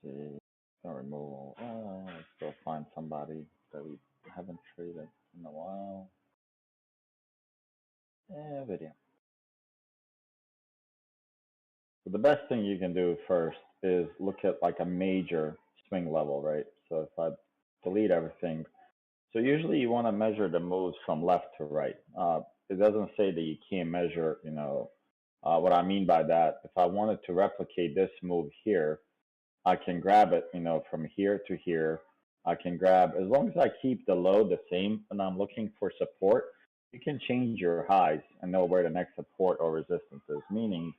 see. Gonna remove all. Still find somebody that we haven't traded in a while. Video. So the best thing you can do first is look at like a major swing level, right? So if I delete everything, so usually you want to measure the moves from left to right. It doesn't say that you can't measure, what I mean by that. If I wanted to replicate this move here, I can grab it, from here to here. I can grab, as long as I keep the low the same and I'm looking for support, you can change your highs and know where the next support or resistance is, meaning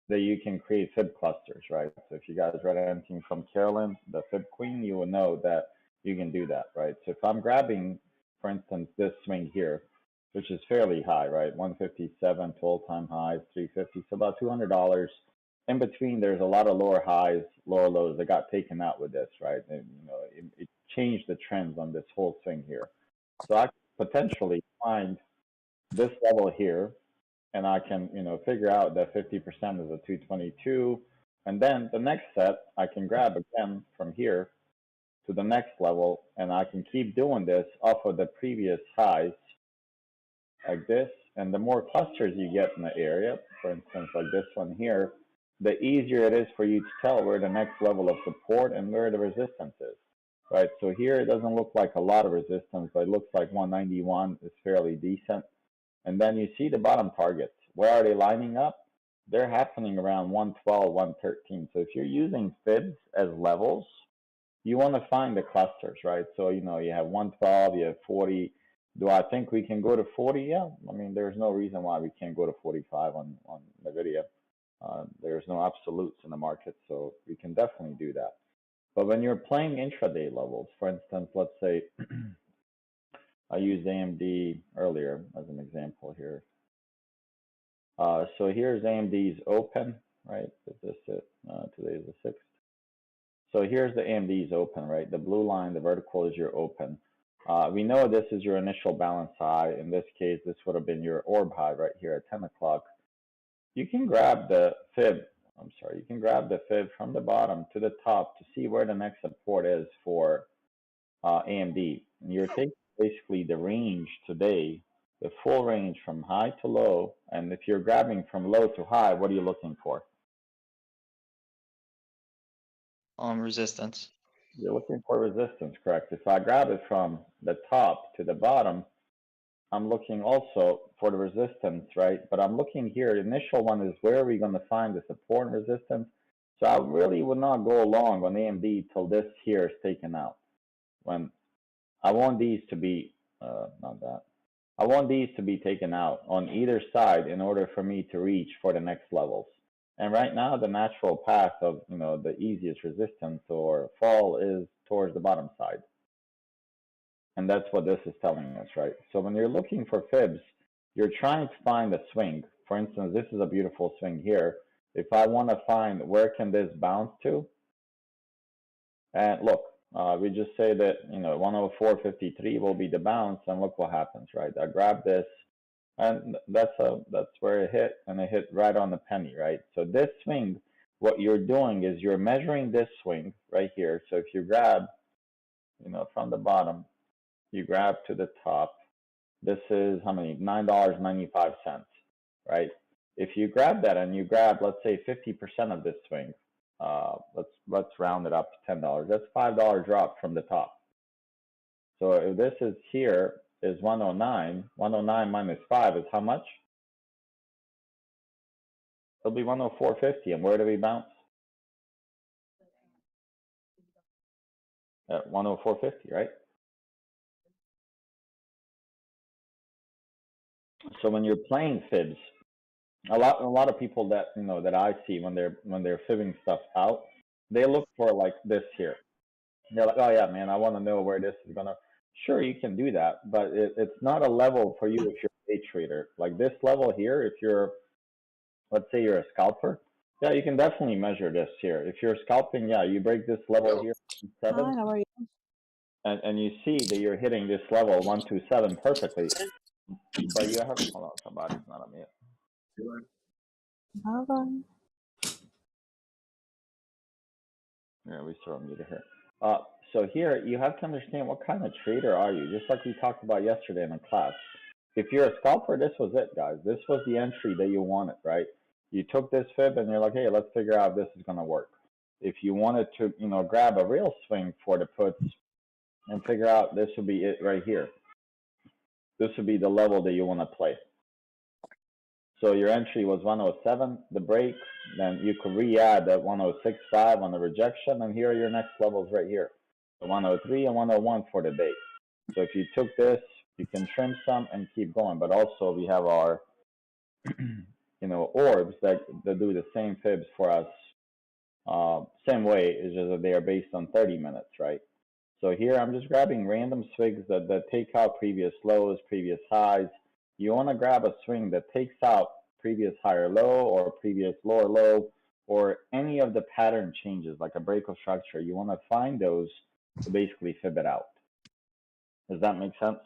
that you can create FIB clusters, right? So if you guys read anything from Carolyn, the FIB queen, you will know that you can do that, right? So if I'm grabbing, for instance, this swing here, which is fairly high, right? 157 to all-time highs, 350, so about $200. In between, there's a lot of lower highs, lower lows that got taken out with this, right? And it changed the trends on this whole swing here. So I could potentially find this level here, and I can, figure out that 50% is a 222, and then the next set I can grab again from here to the next level, and I can keep doing this off of the previous highs like this. And the more clusters you get in the area, for instance, like this one here, the easier it is for you to tell where the next level of support and where the resistance is, right? So here it doesn't look like a lot of resistance, but it looks like 191 is fairly decent. And then you see the bottom targets. Where are they lining up? They're happening around 112, 113. So if you're using FIBs as levels, you want to find the clusters, right? So, you have 112, you have 40. Do I think we can go to 40? Yeah. I mean, there's no reason why we can't go to 45 on the video. There's no absolutes in the market, so we can definitely do that. But when you're playing intraday levels, for instance, let's say I used AMD earlier as an example here. So here's AMD's open, right? Is this it? Today is the 6th. So here's the AMD's open, right? The blue line, the vertical is your open. We know this is your initial balance high. In this case, this would have been your orb high right here at 10 o'clock. You can grab the FIB, you can grab the FIB from the bottom to the top to see where the next support is for AMD. And you're taking basically the range today, the full range from high to low. And if you're grabbing from low to high, what are you looking for? Resistance. You're looking for resistance, correct? If I grab it from the top to the bottom, I'm looking also for the resistance, right? But I'm looking here, the initial one is where are we going to find the support and resistance? So I really would not go long on AMD till this here is taken out. When I want these to be, I want these to be taken out on either side in order for me to reach for the next levels. And right now, the natural path of, the easiest resistance or fall is towards the bottom side. And that's what this is telling us, right? So when you're looking for FIBs, you're trying to find a swing. For instance, this is a beautiful swing here. If I want to find where can this bounce to, and look, we just say that, 104.53 will be the bounce, and look what happens, right? I grab this, and that's where it hit, and it hit right on the penny, right? So this swing, what you're doing is you're measuring this swing right here. So if you grab, from the bottom, you grab to the top. This is how many? $9.95, right? If you grab that and you grab, let's say 50% of this swing, let's round it up to $10. That's $5 drop from the top. So if this is here is 109, 109 minus 5 is how much? It'll be 104.50. And where do we bounce? At 104.50, right? So when you're playing FIBs, a lot of people that that I see when they're fibbing stuff out, they look for like this here. They're like, oh yeah, man, I want to know where this is gonna. Sure, you can do that, but it's not a level for you if you're a day trader. Like this level here, if you're, let's say you're a scalper, yeah, you can definitely measure this here. If you're scalping, yeah, you break this level here, 7. Hi, how are you? And you see that you're hitting this level 127 perfectly, but you have, hold on, somebody's not on mute. Bye-bye. Yeah, we saw him here. So here you have to understand what kind of trader are you. Just like we talked about yesterday in the class. If you're a scalper, this was it, guys. This was the entry that you wanted, right? You took this fib and you're like, hey, let's figure out if this is gonna work. If you wanted to, grab a real swing for the puts and figure out this would be it right here. This would be the level that you want to play. So your entry was 107, the break, then you could re-add that 106.5 on the rejection, and here are your next levels right here, the 103 and 101 for the day. So if you took this, you can trim some and keep going, but also we have our, orbs that do the same fibs for us, same way, it's just that they are based on 30 minutes, right? So here I'm just grabbing random swigs that take out previous lows, previous highs. You want to grab a swing that takes out previous higher low or previous lower low or any of the pattern changes like a break of structure. You want to find those to basically fib it out. Does that make sense?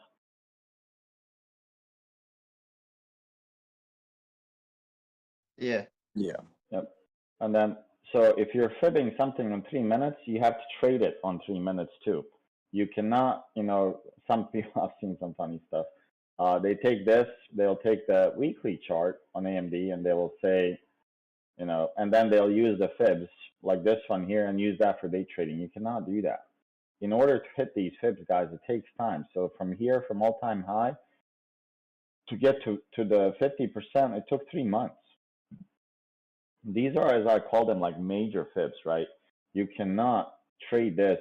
Yeah. Yeah. Yep. And then, so if you're fibbing something in 3 minutes, you have to trade it on 3 minutes too. You cannot, some people, I've seen some funny stuff. They take this, they'll take the weekly chart on AMD and they will say, and then they'll use the fibs like this one here and use that for day trading. You cannot do that. In order to hit these fibs, guys, it takes time. So from here, from all-time high, to get to the 50%, it took 3 months. These are, as I call them, like major fibs, right? You cannot trade this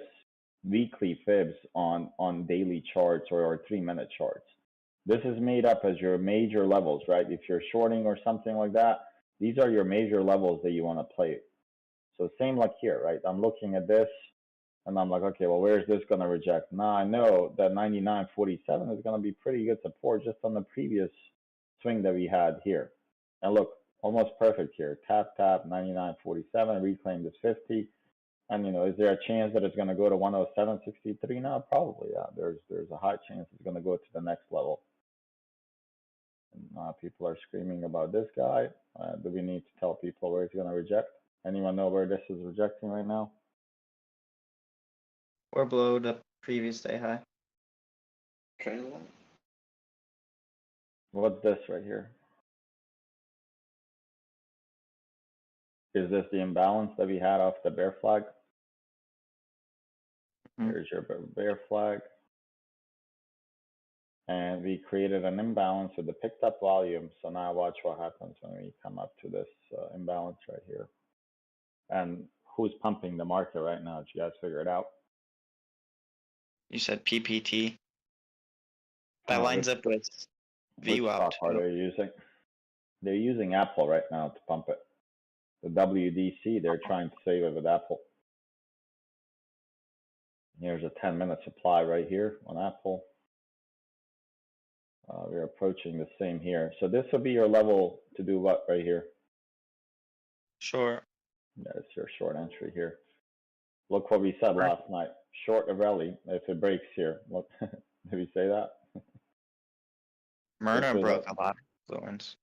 weekly fibs on daily charts or 3-minute charts. This is made up as your major levels, right? If you're shorting or something like that, these are your major levels that you want to play. So same like here, right? I'm looking at this and I'm like, okay, well, where's this going to reject? Now I know that 99.47 is going to be pretty good support just on the previous swing that we had here. And look, almost perfect here. Tap, tap, 99.47, reclaim this 50. And, is there a chance that it's going to go to 107.63 now? Probably, yeah. There's a high chance it's going to go to the next level. And, people are screaming about this guy. Do we need to tell people where it's going to reject? Anyone know where this is rejecting right now? Or below the previous day high. What's this right here? Is this the imbalance that we had off the bear flag? Here's your bear flag. And we created an imbalance with the picked up volume. So now watch what happens when we come up to this imbalance right here. And who's pumping the market right now? Did you guys figure it out? You said PPT. That lines up with VWAP. Which are they using? They're using Apple right now to pump it. The WDC, they're trying to save it with Apple. Here's a 10-minute supply right here on Apple. We're approaching the same here. So this will be your level to do what right here? Sure. Yeah, it's your short entry here. Look what we said last night. Short a rally if it breaks here. Look, did we say that? Myrna broke a lot of influence.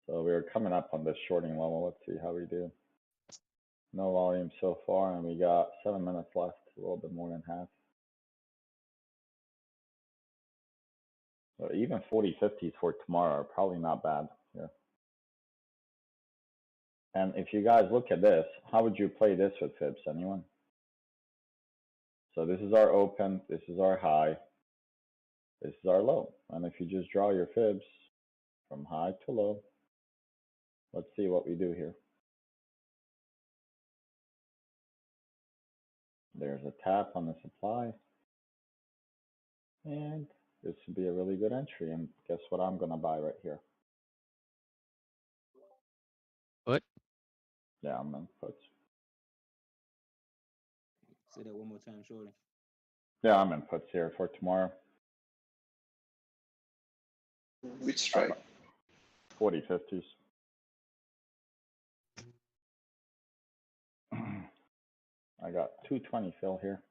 So we're coming up on this shorting level. Let's see how we do. No volume so far, and we got 7 minutes left, a little bit more than half. So even 40-50s for tomorrow are probably not bad here. And if you guys look at this, how would you play this with fibs? Anyone? So this is our open, this is our high, this is our low. And if you just draw your fibs from high to low, let's see what we do here. There's a tap on the supply. And this would be a really good entry. And guess what I'm going to buy right here? What? Yeah, I'm in puts. Say that one more time, Shorty. Yeah, I'm in puts here for tomorrow. Which strike? 40-50s. I got 220 fill here.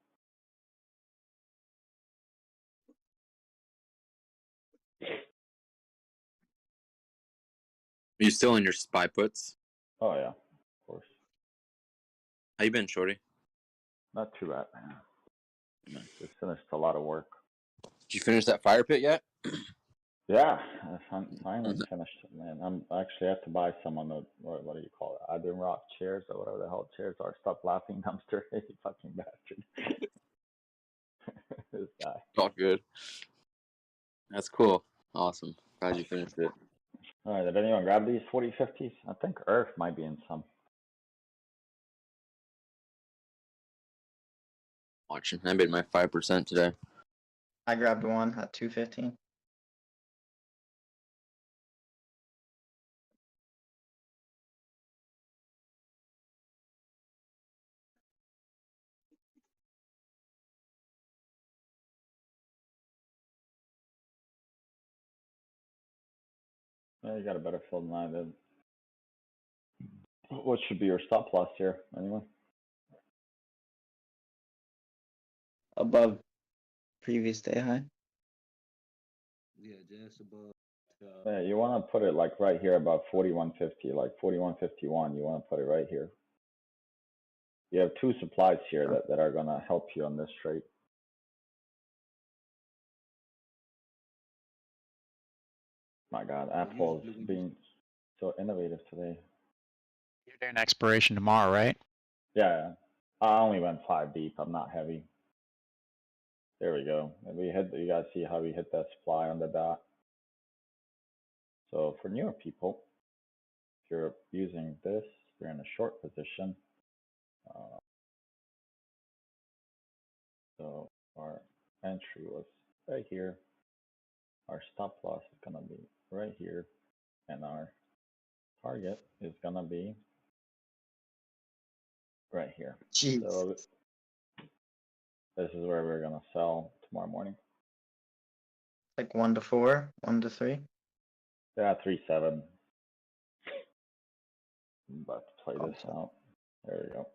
Are you still in your spy puts? Oh yeah, of course. How you been, Shorty? Not too bad, man. Just finished a lot of work. Did you finish that fire pit yet? Yeah, I finally finished it, man. I'm actually have to buy some on the what do you call it? Iron rock chairs or whatever the hell chairs are. Stop laughing, dumpster. You fucking bastard. This guy. All good. That's cool. Awesome. Glad you finished it. All right, did anyone grab these 4050s? I think Earth might be in some. Watching. I made my 5% today. I grabbed one at 215. Yeah, you got a better fill than I did. What should be your stop loss here, anyway? Above previous day high. Yeah, just above. Yeah, you want to put it like right here above 4150, like 4151. You want to put it right here. You have two supplies here that are going to help you on this trade. My God, Apple's being so innovative today. You're doing expiration tomorrow, right? Yeah, I only went 5 deep. I'm not heavy. There we go. And we hit. You guys see how we hit that supply on the dot. So for newer people, if you're using this, you're in a short position. So our entry was right here. Our stop loss is gonna be right here, and our target is gonna be right here. Jeez. So this is where we're gonna sell tomorrow morning. Like 1 to 4, 1 to 3. Yeah, 3-7. I'm about to play this out. There we go.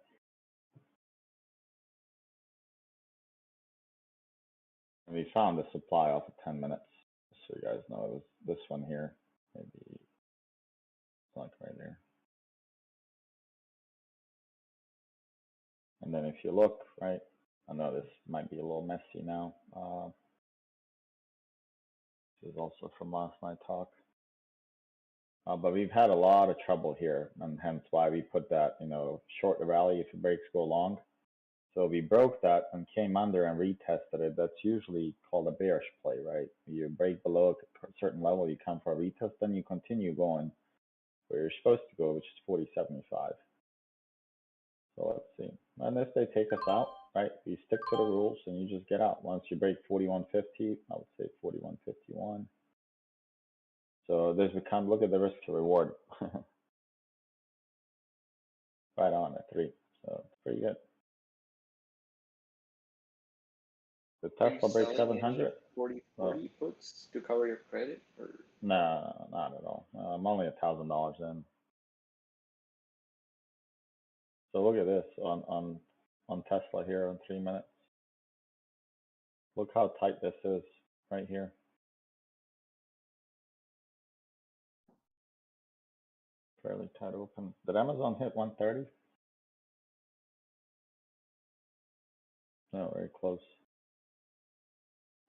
And we found the supply off of 10 minutes. So you guys know it was this one here. Maybe like right there. And then if you look, right, I know this might be a little messy now. This is also from last night talk. But we've had a lot of trouble here, and hence why we put that, short the rally if it breaks, go long. So we broke that and came under and retested it. That's usually called a bearish play, right? You break below a certain level, you come for a retest, then you continue going where you're supposed to go, which is 40.75. So let's see. And if they take us out, right, you stick to the rules and you just get out. Once you break 41.50, I would say 41.51. So there's become, look at the risk to reward. Right on at 3. So it's pretty good. The Tesla breaks 700. 40 puts to cover your credit, or No, not at all. I'm only $1,000 in. So look at this on Tesla here on 3 minutes. Look how tight this is right here. Fairly tight open. Did Amazon hit 130? No, very close.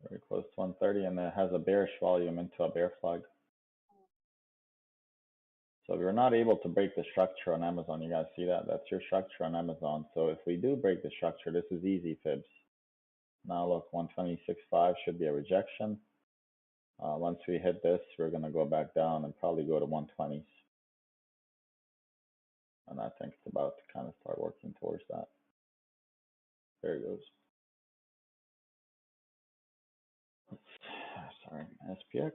Very close to 130, and it has a bearish volume into a bear flag. So we're not able to break the structure on Amazon. You guys see that? That's your structure on Amazon. So if we do break the structure, this is easy fibs. Now look, 126.5 should be a rejection. Once we hit this, we're going to go back down and probably go to 120s. And I think it's about to kind of start working towards that. There it goes. Sorry, SPX.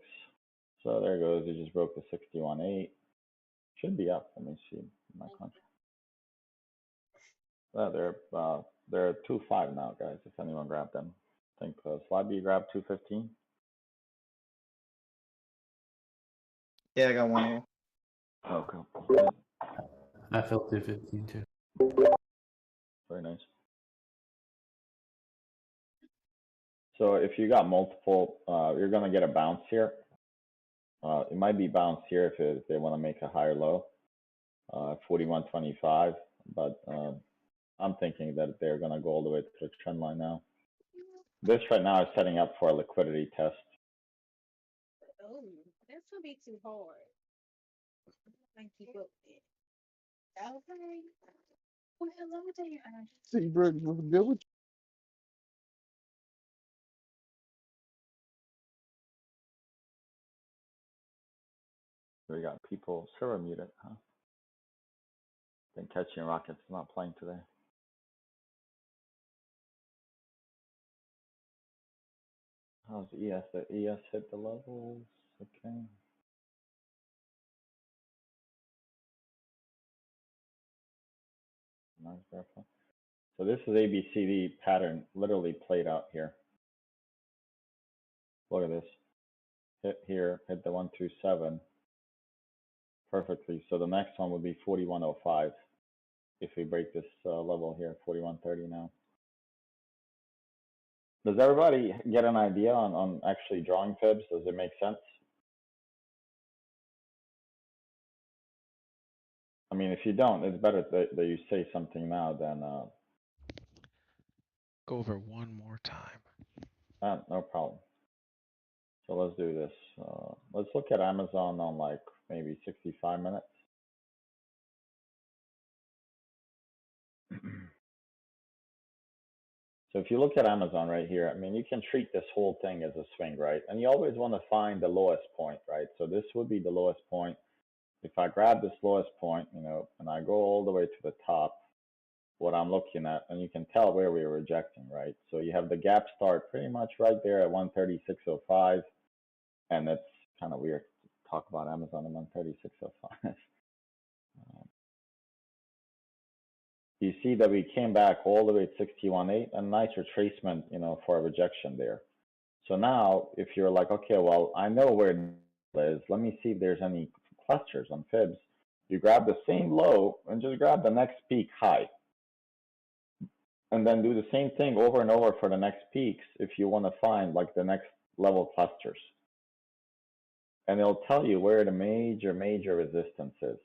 So there it goes. It just broke the 61.8. Should be up. Let me see my contract. They're 2.5 now, guys. If anyone grabbed them, I think FIB grabbed 2.15. Yeah, I got one here. Okay. I felt 215 too. Very nice. So if you got multiple, you're gonna get a bounce here. It might be bounced here if they want to make a higher low, 41.25. But I'm thinking that they're gonna go all the way to the trend line now. This right now is setting up for a liquidity test. Oh, that's gonna be too hard. I can't keep up with it. Okay. Well, hello there. See, bro, what's good with We got people server muted, huh? Been catching rockets, not playing today. How's ES? The ES hit the levels. Okay. Nice, careful. So this is ABCD pattern literally played out here. Look at this. Hit here, hit the 127 perfectly. So the next one would be 4105 if we break this level here, 4130 now. Does everybody get an idea on actually drawing fibs? Does it make sense? I mean, if you don't, it's better that you say something now than Go over one more time. no problem. So let's do this. Let's look at Amazon on like maybe 65 minutes. So if you look at Amazon right here, I mean, you can treat this whole thing as a swing, right? And you always want to find the lowest point, right? So this would be the lowest point. If I grab this lowest point, you know, and I go all the way to the top, what I'm looking at, and you can tell where we're rejecting, right? So you have the gap start pretty much right there at 136.05, and it's kind of weird to talk about Amazon at 136.05. You see that we came back all the way to 61.8, a nice retracement, you know, for a rejection there. So now, if you're like, okay, well, I know where it is, let me see if there's any clusters on fibs. You grab the same low and just grab the next peak high. And then do the same thing over and over for the next peaks if you want to find like the next level clusters. And it'll tell you where the major resistance is.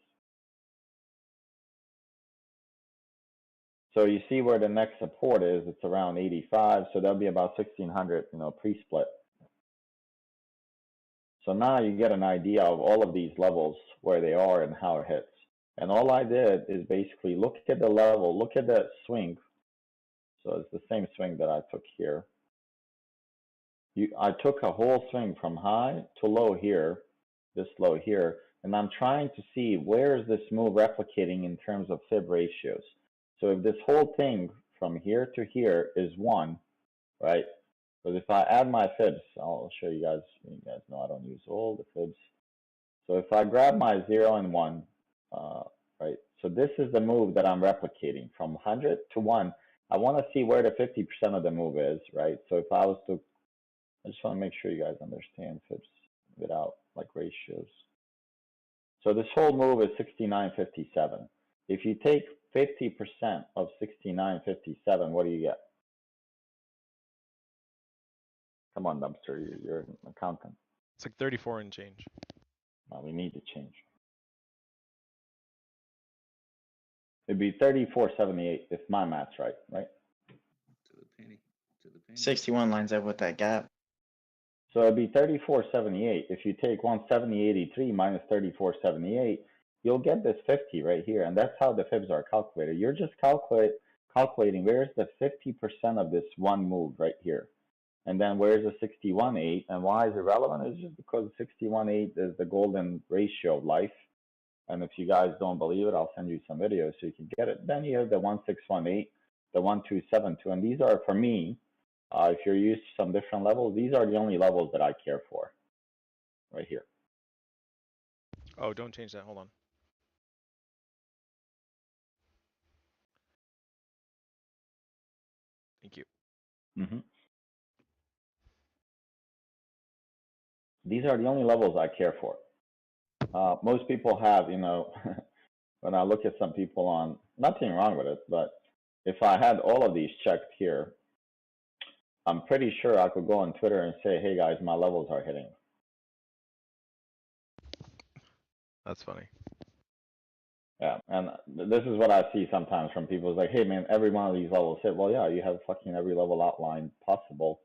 So you see where the next support is, it's around 85, so that'll be about 1600, you know, pre-split. So now you get an idea of all of these levels, where they are and how it hits. And all I did is basically look at the level, look at the swing. So it's the same swing that I took here. I took a whole swing from high to low here, this low here, and I'm trying to see where is this move replicating in terms of fib ratios. So if this whole thing from here to here is 1, right? Because if I add my fibs, I'll show you guys. You guys know I don't use all the fibs. So if I grab my 0 and 1, right? So this is the move that I'm replicating from 100 to 1. I want to see where the 50% of the move is, right? So if I was to, I just want to make sure you guys understand fibs without like ratios. So this whole move is 69.57. If you take 50% of 69.57, what do you get? Come on, Dumpster, you're an accountant. It's like 34 and change. Well, we need to change. It'd be 34.78 if my math's right, right? To the penny. To the penny. 61 lines up with that gap. So it'd be 34.78. If you take 170.83 minus 34.78, you'll get this 50 right here. And that's how the fibs are calculated. You're just calculating where's the 50% of this one move right here. And then where's the 61.8? And why is it relevant? It's just because 61.8 is the golden ratio of life. And if you guys don't believe it, I'll send you some videos so you can get it. Then you have the 1618, the 1272. And these are, for me, if you're used to some different levels, these are the only levels that I care for right here. Oh, don't change that. Hold on. Thank you. These are the only levels I care for. Most people have, you know, when I look at some people on, nothing wrong with it, but if I had all of these checked here, I'm pretty sure I could go on Twitter and say, hey guys, my levels are hitting. That's funny. Yeah, and this is what I see sometimes from people. It's like, hey man, every one of these levels hit. Well, yeah, you have fucking every level outline possible.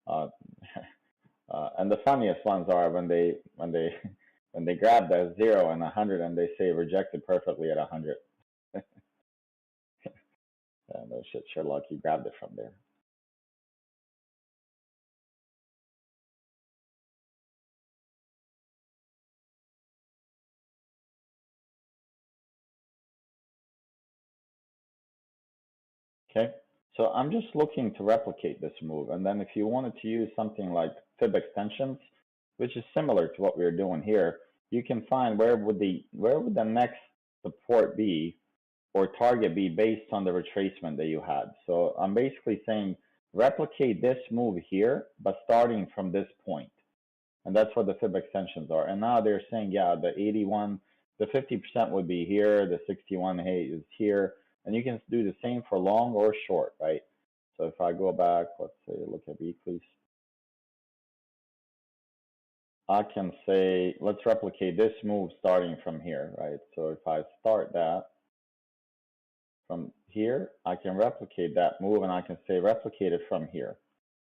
And the funniest ones are when they when they grab that 0 and 100 and they say rejected perfectly at 100. Yeah, no shit, Sherlock, you grabbed it from there. Okay, so I'm just looking to replicate this move, and then if you wanted to use something like FIB extensions, which is similar to what we're doing here, you can find where would the next support be or target be based on the retracement that you had. So I'm basically saying replicate this move here, but starting from this point. And that's what the FIB extensions are. And now they're saying, yeah, the 81, the 50% would be here, the 61, hey, is here. And you can do the same for long or short, right? So if I go back, let's say, look at weeklies. I can say, let's replicate this move starting from here, right? So if I start that from here, I can replicate that move and I can say replicate it from here.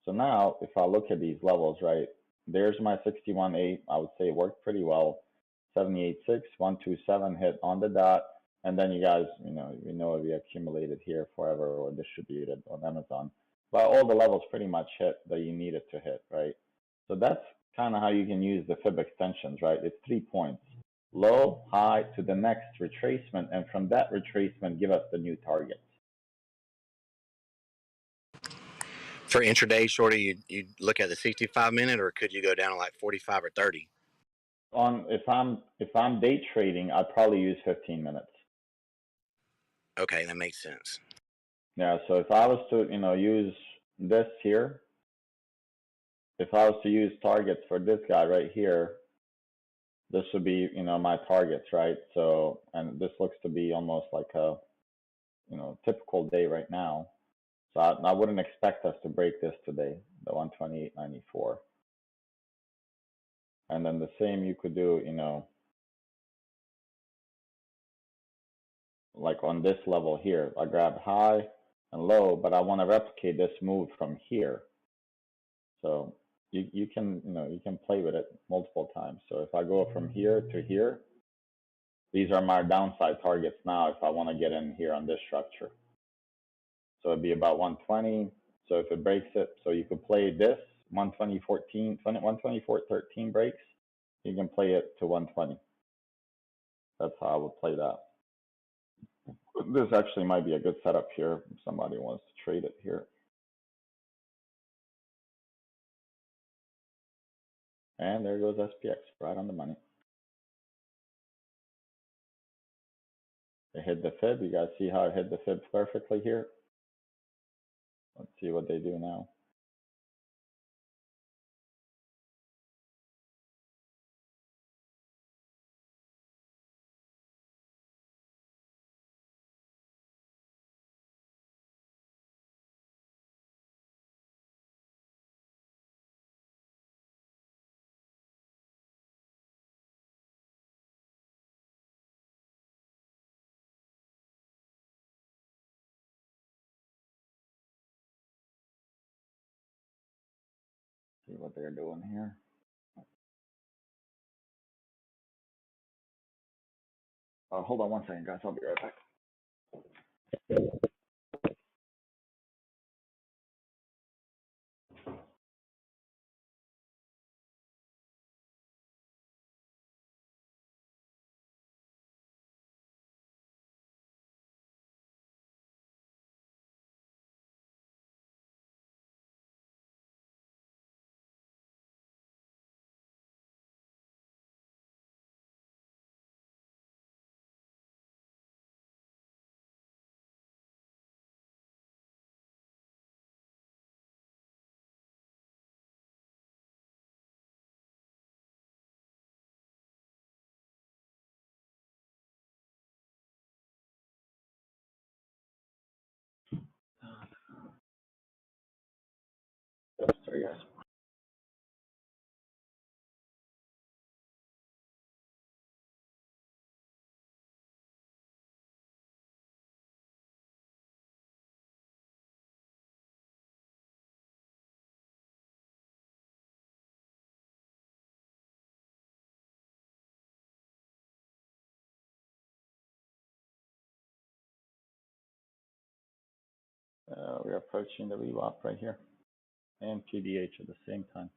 So now if I look at these levels, right, there's my 61.8. I would say it worked pretty well. 78.6, 127 hit on the dot. And then you guys, you know we accumulated here forever or distributed on Amazon. But all the levels pretty much hit that you needed to hit, right? So that's kind of how you can use the FIB extensions, right? It's 3 points. Low, high to the next retracement. And from that retracement, give us the new targets. For intraday, Shorty, you look at the 65-minute, or could you go down to like 45 or 30? If I'm day trading, I'd probably use 15 minutes. Okay, that makes sense. Yeah, so if I was to, use this here, if I was to use targets for this guy right here, this would be, my targets, right? So, and this looks to be almost like a, typical day right now. So I wouldn't expect us to break this today, the 128.94. And then the same you could do, like on this level here. I grab high and low, but I want to replicate this move from here. So you can play with it multiple times. So if I go from here to here, these are my downside targets now if I want to get in here on this structure. So it'd be about 120. So if it breaks it, so you could play this 120.14, 124.13 breaks, you can play it to 120. That's how I would play that. This actually might be a good setup here if somebody wants to trade it here. And there goes SPX, right on the money. It hit the FIB. You guys see how it hit the FIB perfectly here? Let's see what they do now. See what they're doing here. Hold on one second, guys. I'll be right back. We're approaching the VWAP right here and PDH at the same time.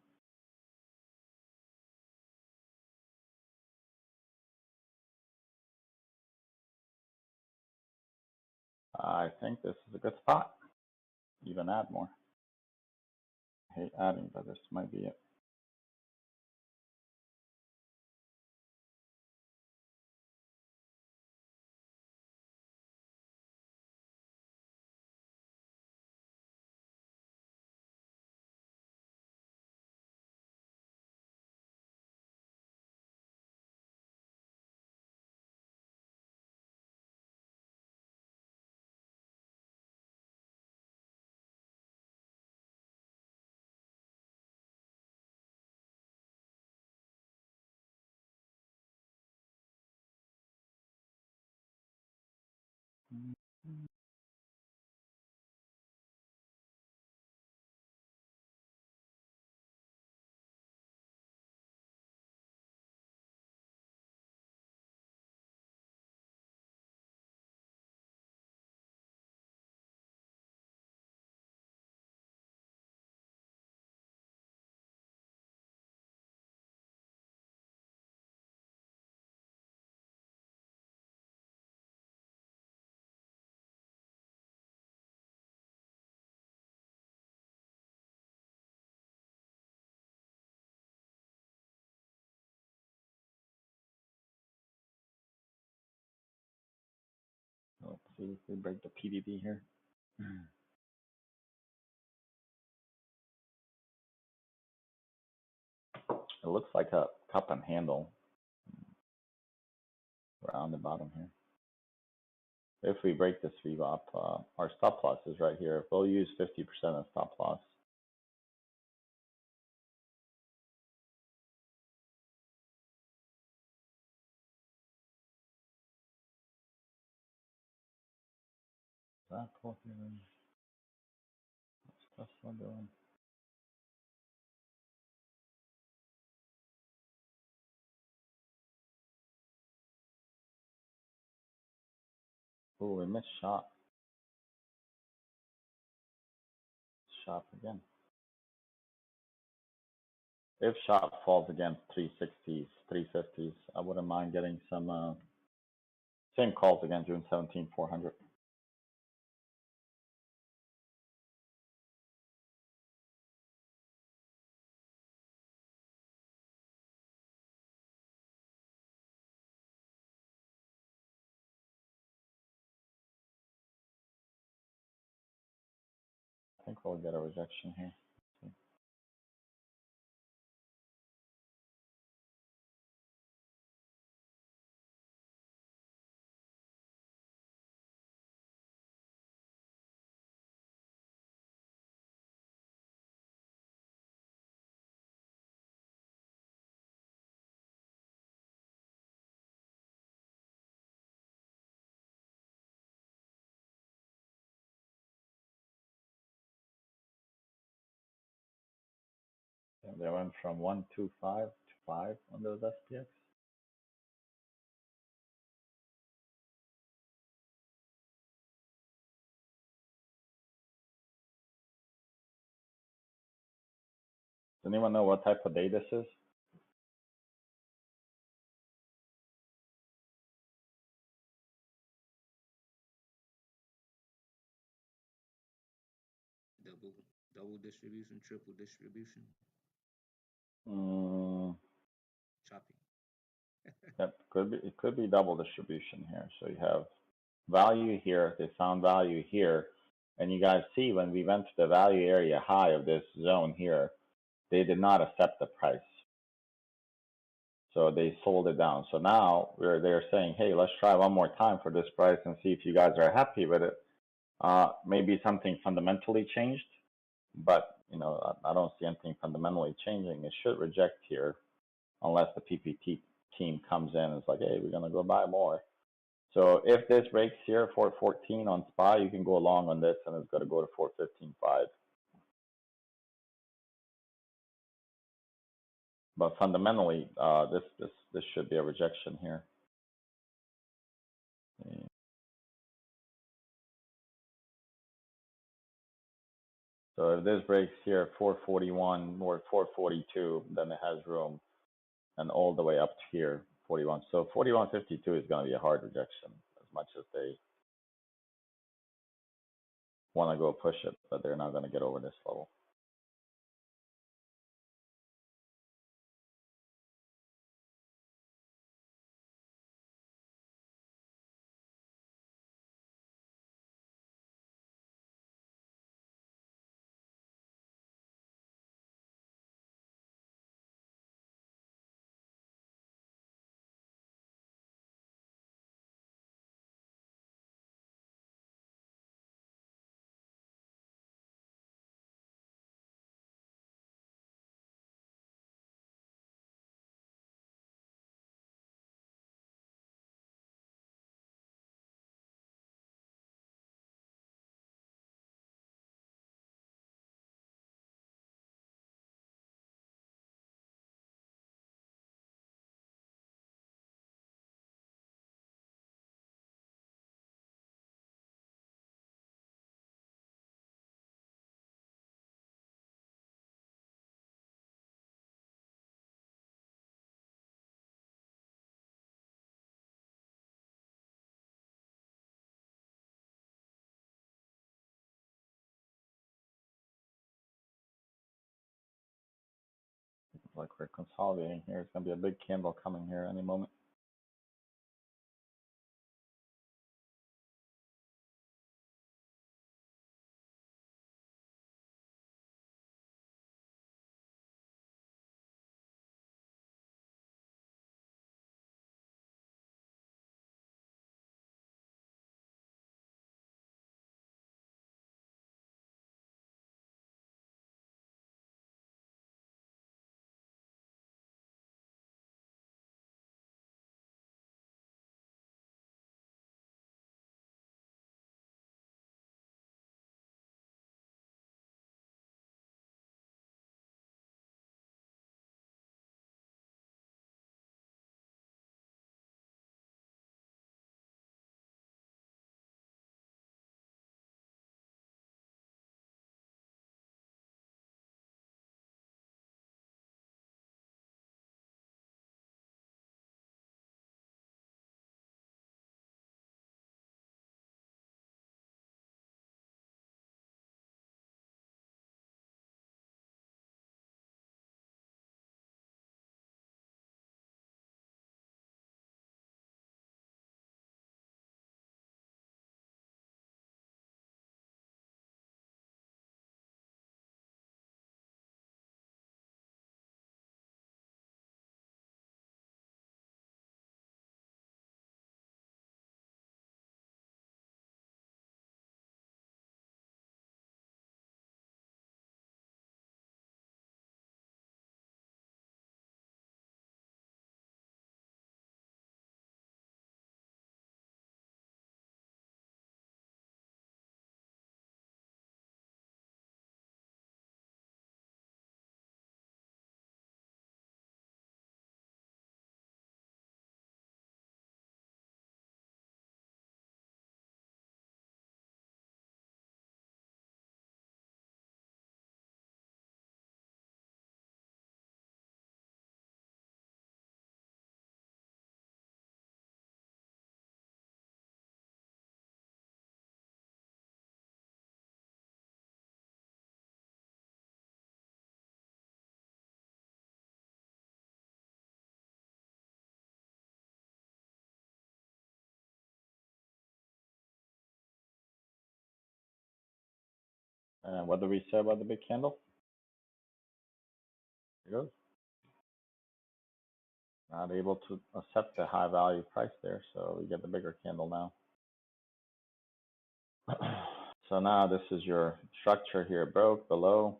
I think this is a good spot. Even add more. I hate adding, but this might be it. Let's see if we break the PDB here. It looks like a cup and handle around the bottom here. If we break this VWAP, our stop loss is right here. We'll use 50% of stop loss. Is that close here? What's Tesla doing? Oh, we missed shot. Shot again. If shot falls against 360s, 350s, I wouldn't mind getting some same calls again, June 17, 400. I think we'll get a rejection here. And they went from 125 to 5 on those SPX. Does anyone know what type of day this is? Double distribution, triple distribution, Mm, choppy. that could be. It could be double distribution here. So you have value here. They found value here, and you guys see when we went to the value area high of this zone here, they did not accept the price. So they sold it down. So now they're saying, hey, let's try one more time for this price and see if you guys are happy with it. Maybe something fundamentally changed, but you know, I don't see anything fundamentally changing. It should reject here unless the PPT team comes in and is like, hey, we're gonna go buy more. So if this breaks here, 414 on SPY, you can go along on this, and it's gonna go to 415.5. But fundamentally, this should be a rejection here. So if this breaks here at 441 or 442, then it has room, and all the way up to here, 41. So 41.52 is going to be a hard rejection, as much as they want to go push it, but they're not going to get over this level. Like we're consolidating here. It's going to be a big candle coming here any moment. And what did we say about the big candle? Here it goes. Not able to accept the high value price there, so we get the bigger candle now. So now this is your structure here, broke below.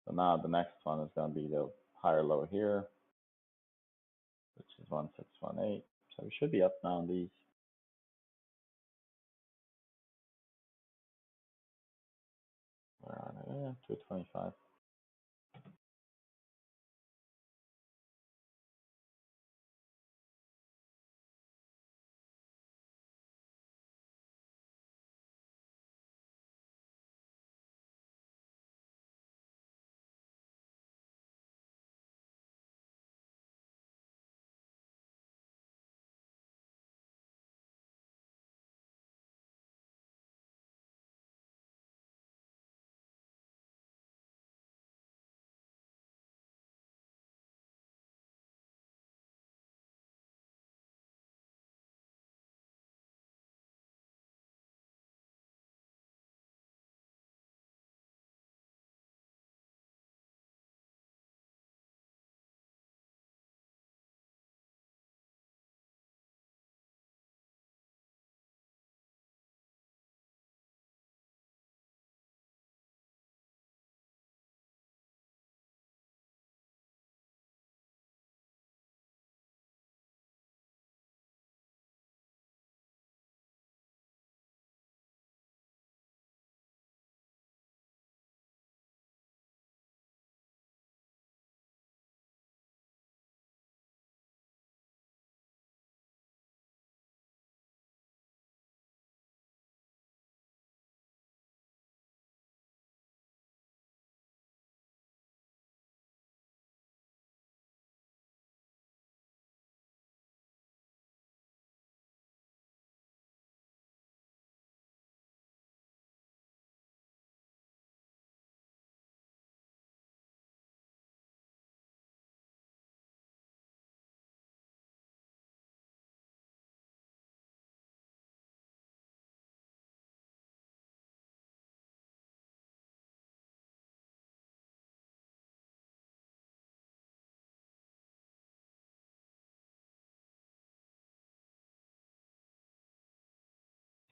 So now the next one is going to be the higher low here, which is 1618. So we should be up now on these. Where are they? Yeah, 225.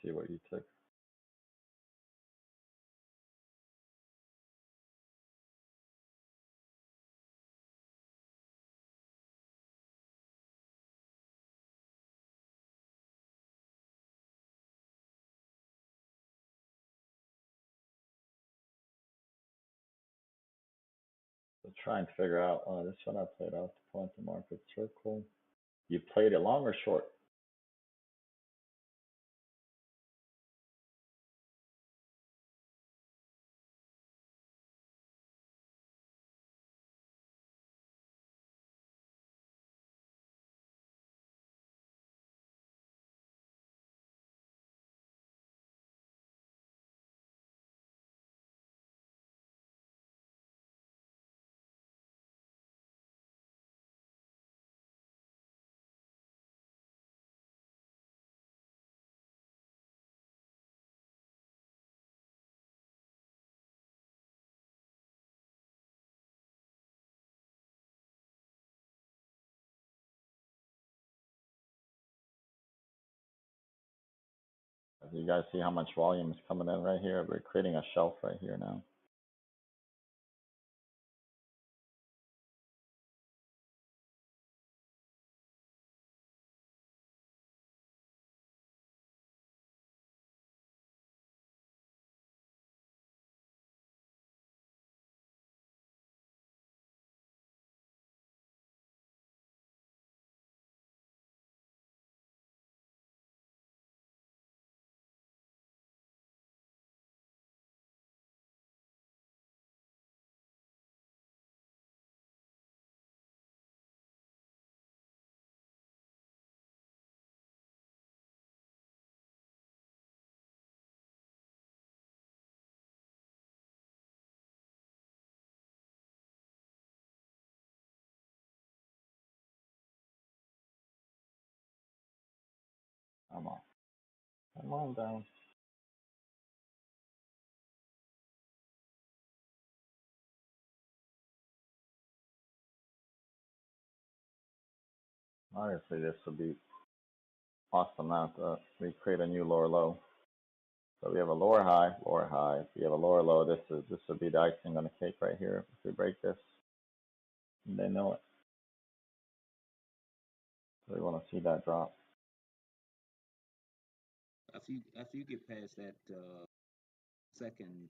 see what you took. So trying to figure out, this one I played off the point of market circle. You played it long or short? You guys see how much volume is coming in right here? We're creating a shelf right here now. Come on. Come on down. Obviously, this would be awesome now to recreate a new lower low. So we have a lower high, lower high. If we have a lower low, this would be the icing on the cake right here. If we break this, they know it. So we want to see that drop. After you get past that second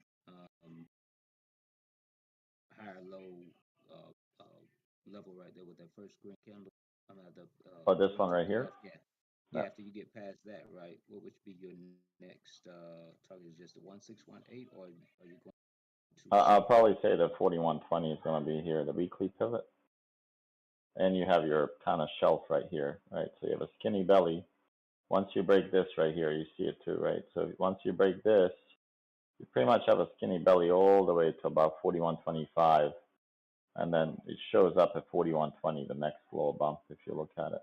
higher low level right there with that first green candle, I mean the Oh, this green one to right the here? left, yeah. Yeah. Yeah, after you get past that, right, what would be your next target? Is just the 1618, or are you going to? I'll probably say the 4120 is going to be here, the weekly pivot. And you have your kind of shelf right here, right? So you have a skinny belly. Once you break this right here, you see it too, right? So once you break this, you pretty much have a skinny belly all the way to about 4125. And then it shows up at 4120, the next little bump, if you look at it.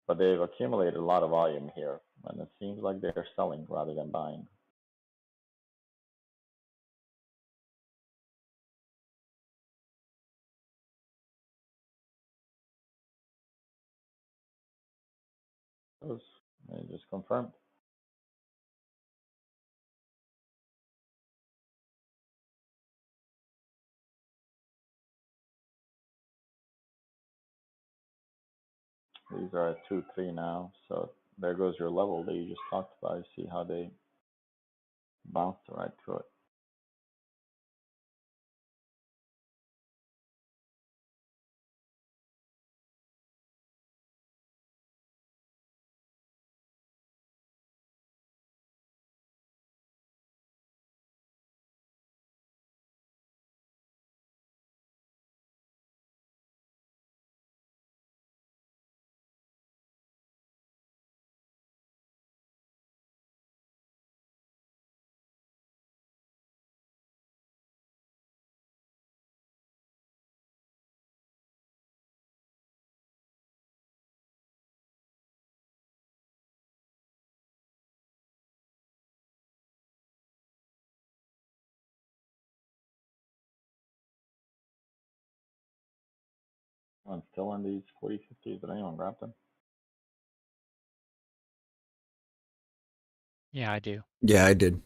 But they've accumulated a lot of volume here, and it seems like they're selling rather than buying. They just confirmed. These are at 2-3 now, so there goes your level that you just talked about. You see how they bounced right through it. I'm still in these 40-50s. Did anyone grab them? Yeah, I do. Yeah, I did.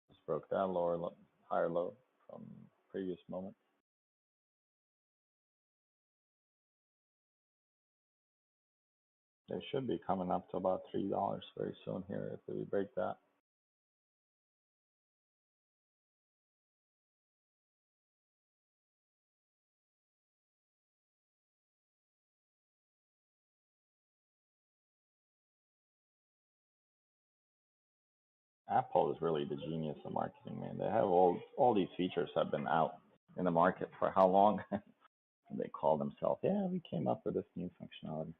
Just broke that higher low from previous moment. They should be coming up to about $3 very soon here if we break that. Apple is really the genius of marketing, man. They have all these features have been out in the market for how long? And they call themselves, yeah, we came up with this new functionality.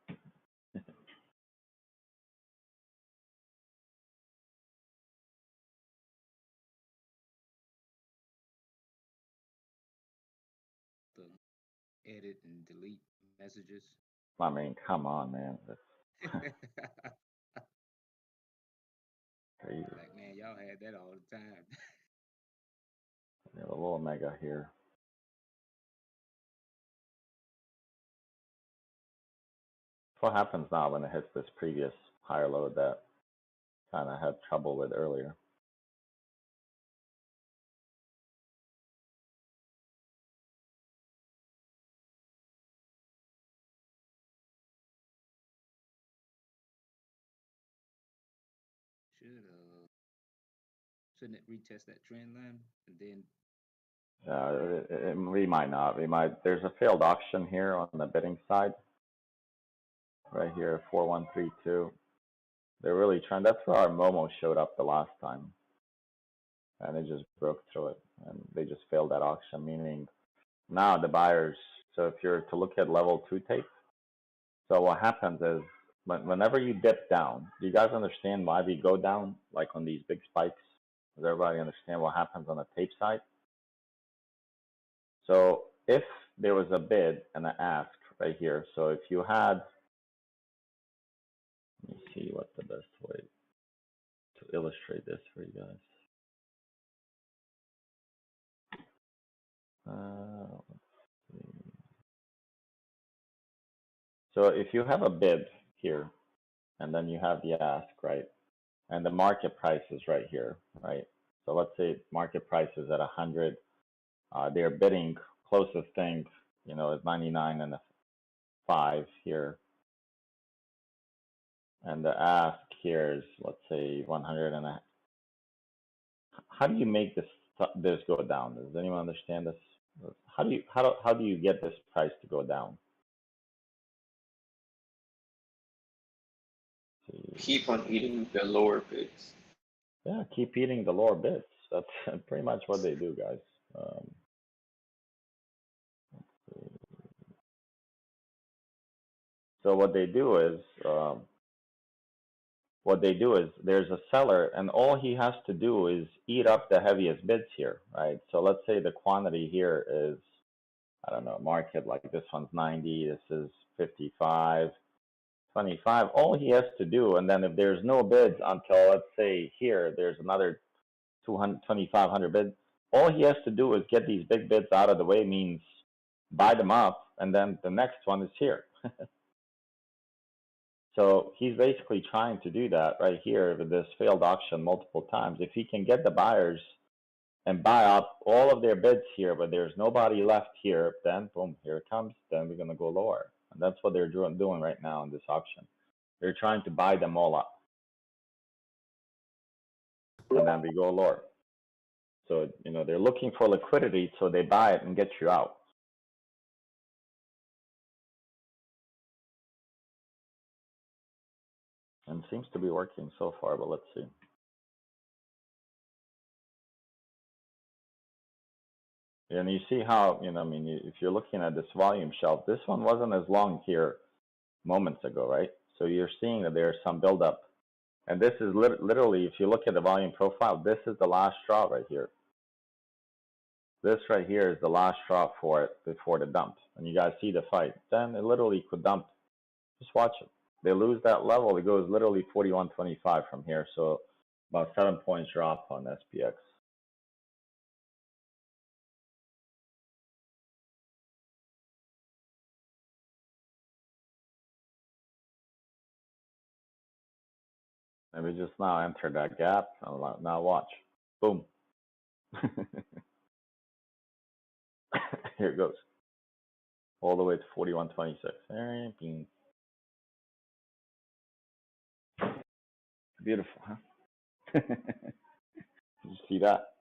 The edit and delete messages. I mean, come on, man. That's crazy. Like, man, y'all had that all the time. We have a little mega here. What happens now when it hits this previous higher low that kind of had trouble with earlier? Shouldn't it retest that trend line and then? We might not. We might. There's a failed auction here on the bidding side. Right here, 4132. They're really trying. That's where our Momo showed up the last time, and it just broke through it, and they just failed that auction. Meaning, now the buyers. So if you're to look at level 2 tape, so what happens is whenever you dip down, do you guys understand why we go down like on these big spikes? Does everybody understand what happens on the tape side? So if there was a bid and an ask right here, so if you had, let me see what the best way to illustrate this for you guys. Let's see. So if you have a bid here, and then you have the ask, right? And the market price is right here, right? So let's say market price is at 100. They're bidding closest thing, you know, is 99 and a 5 here. And the ask here is, let's say, 100 and a. How do you make this go down? Does anyone understand this? How do you get this price to go down? Keep on eating the lower bids. Yeah, keep eating the lower bids. That's pretty much what they do, guys. So what they do is there's a seller, and all he has to do is eat up the heaviest bids here, right? So let's say the quantity here is, I don't know, market like this one's 90, this is 55, 25. All he has to do, and then if there's no bids until, let's say here, there's another 200, 2,500 bids, all he has to do is get these big bids out of the way, means buy them up, and then the next one is here. So he's basically trying to do that right here with this failed auction multiple times. If he can get the buyers and buy up all of their bids here, but there's nobody left here, then boom, here it comes. Then we're going to go lower. And that's what they're doing right now in this auction. They're trying to buy them all up. And then we go lower. So, you know, they're looking for liquidity, so they buy it and get you out. And seems to be working so far, but let's see. And you see how, you know, I mean, if you're looking at this volume shelf, this one wasn't as long here moments ago, right? So you're seeing that there's some buildup. And this is literally, if you look at the volume profile, this is the last straw right here. This right here is the last straw for it before the dump. And you guys see the fight. Then it literally could dump. Just watch it. They lose that level. It goes literally 41.25 from here. So about 7 points drop on SPX. And we just now entered that gap. Now watch. Boom. Here it goes. All the way to 41.26. Beautiful, huh? Did you see that?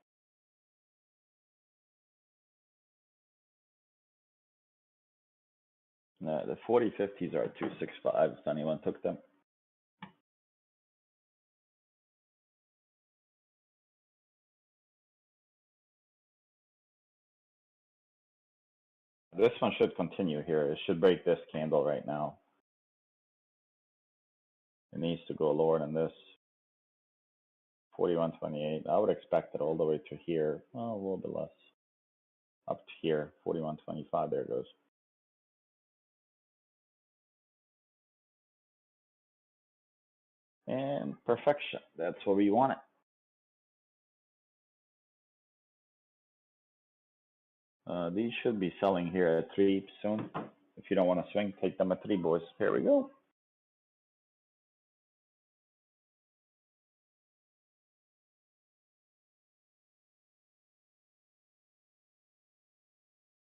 The 40/50s are 265 if anyone took them. This one should continue here. It should break this candle right now. It needs to go lower than this. 41.28. I would expect it all the way to here. Oh, a little bit less. Up to here. 41.25. There it goes. And perfection. That's what we want it. These should be selling here at 3 soon. If you don't want to swing, take them at 3, boys. Here we go.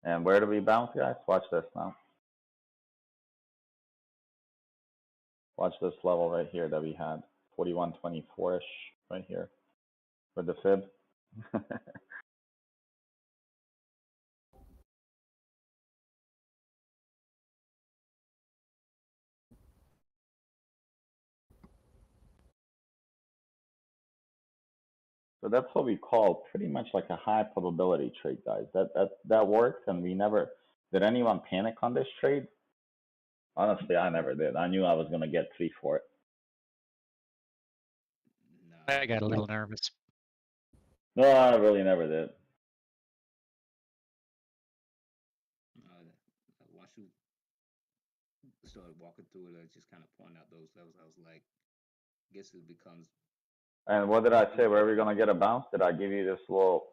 And where do we bounce, guys? Watch this now. Watch this level right here that we had. 41.24-ish right here for the FIB. So that's what we call pretty much like a high probability trade, guys. That works, and we never did anyone panic on this trade. Honestly, I never did. I knew I was gonna get 3 for it. No. I got a little nervous. No, I really never did. Once you started walking through it, I just kind of point out those levels. I was like, I guess it becomes. And what did I say? Where are we gonna get a bounce? Did I give you this little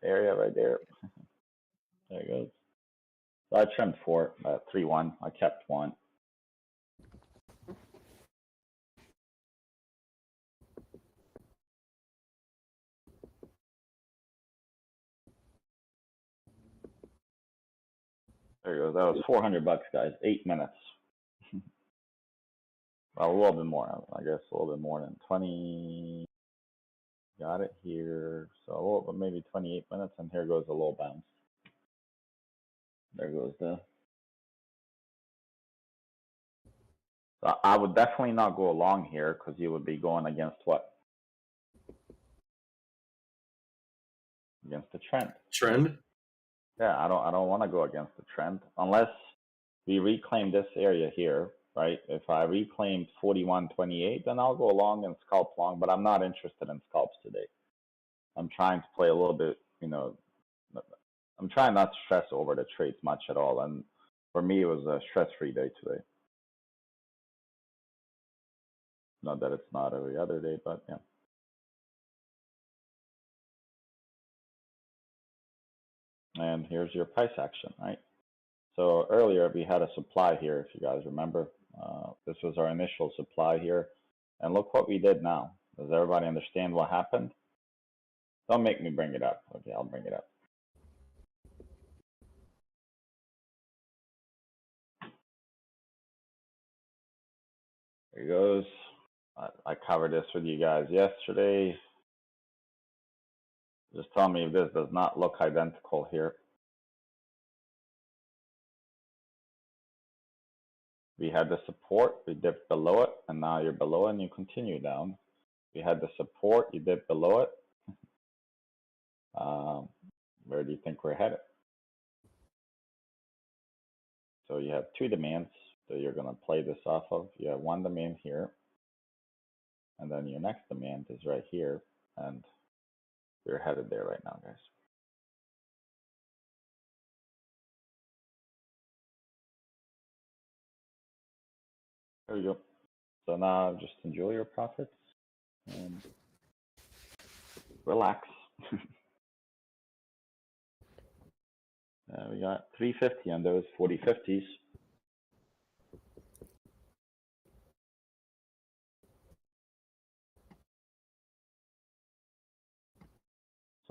area right there? There it goes. So I trimmed 4 at 3-1. I kept 1. There you go. That was $400, guys. 8 minutes. Well, a little bit more, I guess. A little bit more than 20. Got it here. So a little, maybe 28 minutes, and here goes a little bounce. There goes the. So I would definitely not go along here because you would be going against what? Against the trend. Trend? Yeah, I don't want to go against the trend unless we reclaim this area here, right? If I reclaimed 41.28, then I'll go along and scalp long, but I'm not interested in scalps today. I'm trying to play a little bit, I'm trying not to stress over the trades much at all. And for me, it was a stress-free day today. Not that it's not every other day, but yeah. And here's your price action, right? So earlier we had a supply here, if you guys remember. This was our initial supply here. And look what we did now. Does everybody understand what happened? Don't make me bring it up. Okay, I'll bring it up. There he goes. I covered this with you guys yesterday. Just tell me if this does not look identical here. We had the support, we dipped below it, and now you're below it and you continue down. We had the support, you dipped below it. Where do you think we're headed? So you have 2 demands that you're going to play this off of. You have 1 demand here, and then your next demand is right here, and we're headed there right now, guys. There we go. So now just enjoy your profits and relax. We got 350 on those 40/50s.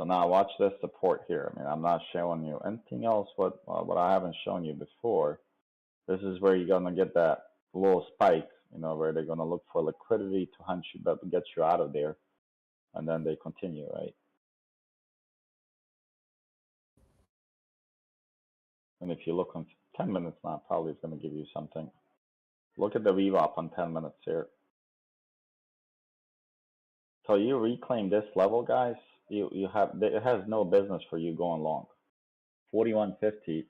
now watch this support here. I mean, I'm not showing you anything else what I haven't shown you before. This is where you're gonna get that little spike, you know, where they're gonna look for liquidity to hunt you, but get you out of there, and then they continue, right? And if you look on 10 minutes now, probably it's gonna give you something. Look at the VWAP on 10 minutes here. So you reclaim this level, guys. You have, it has no business for you going long. 41.50.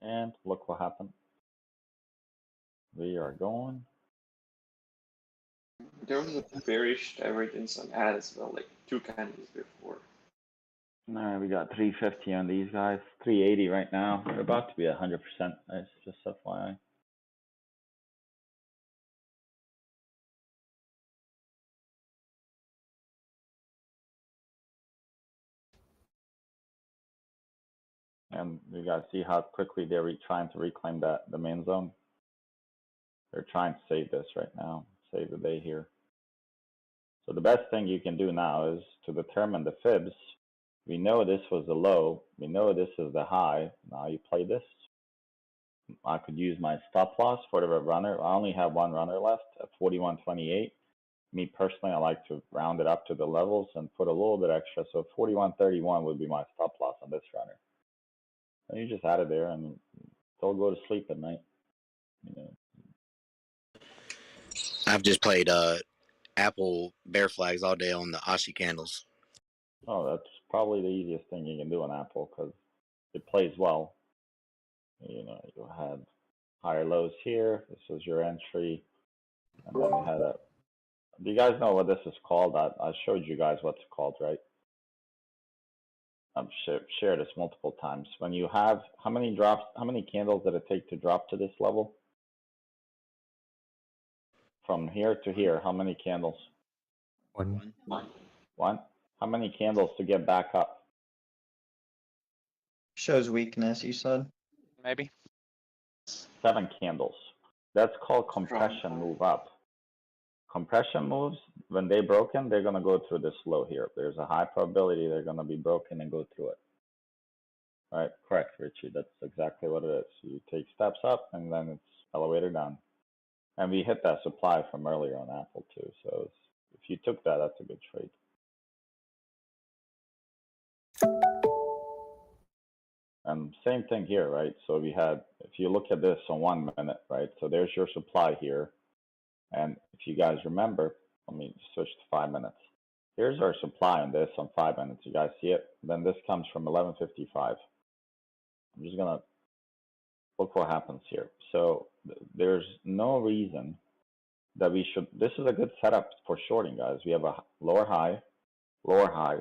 And look what happened. We are going. There was a bearish divergence on ad as well, like 2 candles before. Alright, we got 350 on these guys. 380 right now. We're about to be 100%. It's just FYI. And you guys see how quickly they're trying to reclaim the main zone. They're trying to save this right now, save the day here. So the best thing you can do now is to determine the fibs. We know this was the low. We know this is the high. Now you play this. I could use my stop loss for the runner. I only have one runner left at 41.28. Me personally, I like to round it up to the levels and put a little bit extra. So 41.31 would be my stop loss on this runner. And you just add it there and don't go to sleep at night. You know. I've just played Apple bear flags all day on the Ashi candles. Oh, that's probably the easiest thing you can do on Apple because it plays well. You know, you had higher lows here. This was your entry, and then you had a. Do you guys know what this is called? I showed you guys what it's called, right? I've shared this multiple times. When you have how many drops? How many candles did it take to drop to this level? From here to here, how many candles? One. One. How many candles to get back up? Shows weakness, you said? Maybe. 7 candles. That's called compression move up. Compression moves, when they're broken, they're going to go through this low here. There's a high probability they're going to be broken and go through it. All right, correct, Richie. That's exactly what it is. You take steps up and then it's elevator down. And we hit that supply from earlier on Apple too. So if you took that, that's a good trade. And same thing here, right? So we had, if you look at this on 1 minute, right? So there's your supply here. And if you guys remember, let me switch to 5 minutes. Here's our supply on this on 5 minutes. You guys see it? Then this comes from 11:55. I'm just gonna look what happens here. So there's no reason that we should. This is a good setup for shorting, guys. We have a lower high, lower high,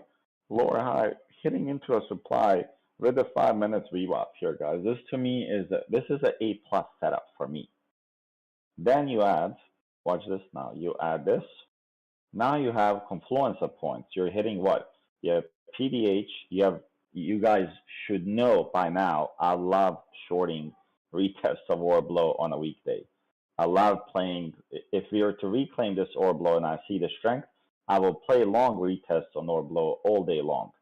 lower high, hitting into a supply with a 5 minutes VWAP here, guys. This to me is this is an A+ setup for me. Then you add. Watch this now. You add this. Now you have confluence of points. You're hitting what? You have PDH. You guys should know by now. I love shorting retests of orb blow on a weekday. I love playing. If we were to reclaim this orb blow and I see the strength, I will play long retests on orb blow all day long.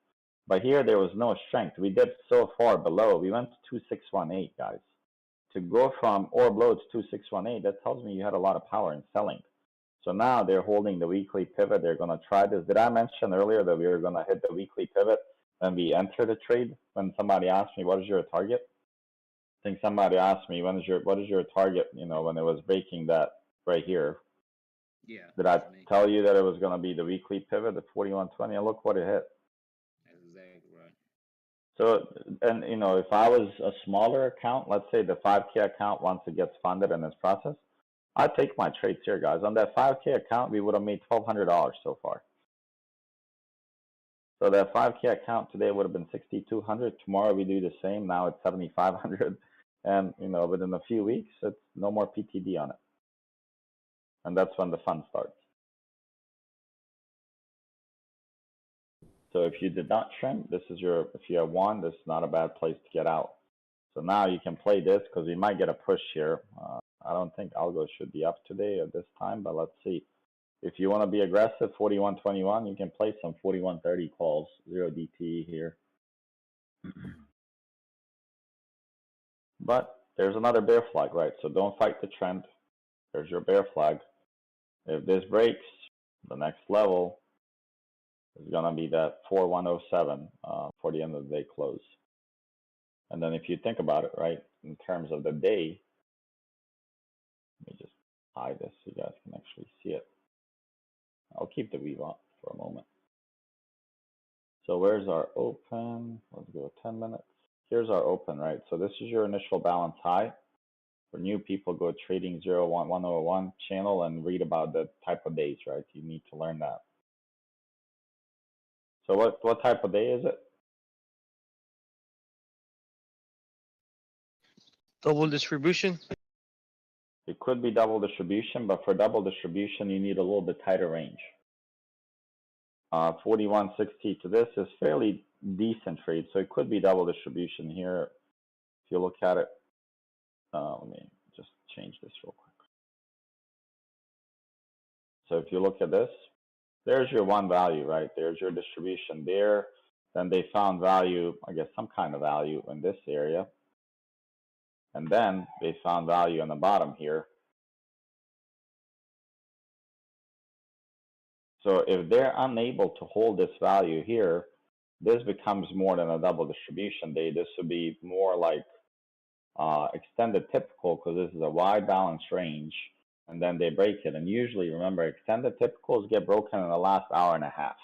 But here there was no strength. We dipped so far below. We went to 2618, guys. To go from orb low to 2618, that tells me you had a lot of power in selling. So now they're holding the weekly pivot. They're going to try this. Did I mention earlier that we were going to hit the weekly pivot when we enter the trade? When somebody asked me, what is your target? I think somebody asked me, what is your target, you know, when it was breaking that right here. Yeah. Did I tell you that it was going to be the weekly pivot at 4120? And look what it hit. That's exactly right. So, and you know, if I was a smaller account, let's say the 5K account, once it gets funded in this process, I'd take my trades here, guys. On that 5K account, we would have made $1,200 so far. So that 5K account today would have been 6,200. Tomorrow we do the same. Now it's 7,500. And, you know, within a few weeks, it's no more PTD on it. And that's when the fun starts. So if you did not trim, this is your, if you have one, this is not a bad place to get out. So now you can play this because we might get a push here. I don't think algo should be up today at this time, but let's see. If you want to be aggressive, 41.21, you can play some 41.30 calls, 0 DTE here. But there's another bear flag, right? So don't fight the trend. There's your bear flag. If this breaks, the next level is going to be that 4107 for the end of the day close. And then if you think about it, right, in terms of the day, let me just hide this so you guys can actually see it. I'll keep the weave on for a moment. So where's our open? Let's go 10 minutes. Here's our open, right? So this is your initial balance high. For new people, go trading 101 channel and read about the type of days, right? You need to learn that. So what type of day is it? Double distribution. It could be double distribution, but for double distribution, you need a little bit tighter range. 41.60 to this is fairly decent trade, so it could be double distribution here. If you look at it, let me just change this real quick. So if you look at this, there's your one value, right? There's your distribution there. Then they found value, I guess some kind of value in this area. And then they found value on the bottom here. So if they're unable to hold this value here, this becomes more than a double distribution day. This would be more like extended typical because this is a wide balance range, and then they break it. And usually, remember, extended typicals get broken in the last hour and a half.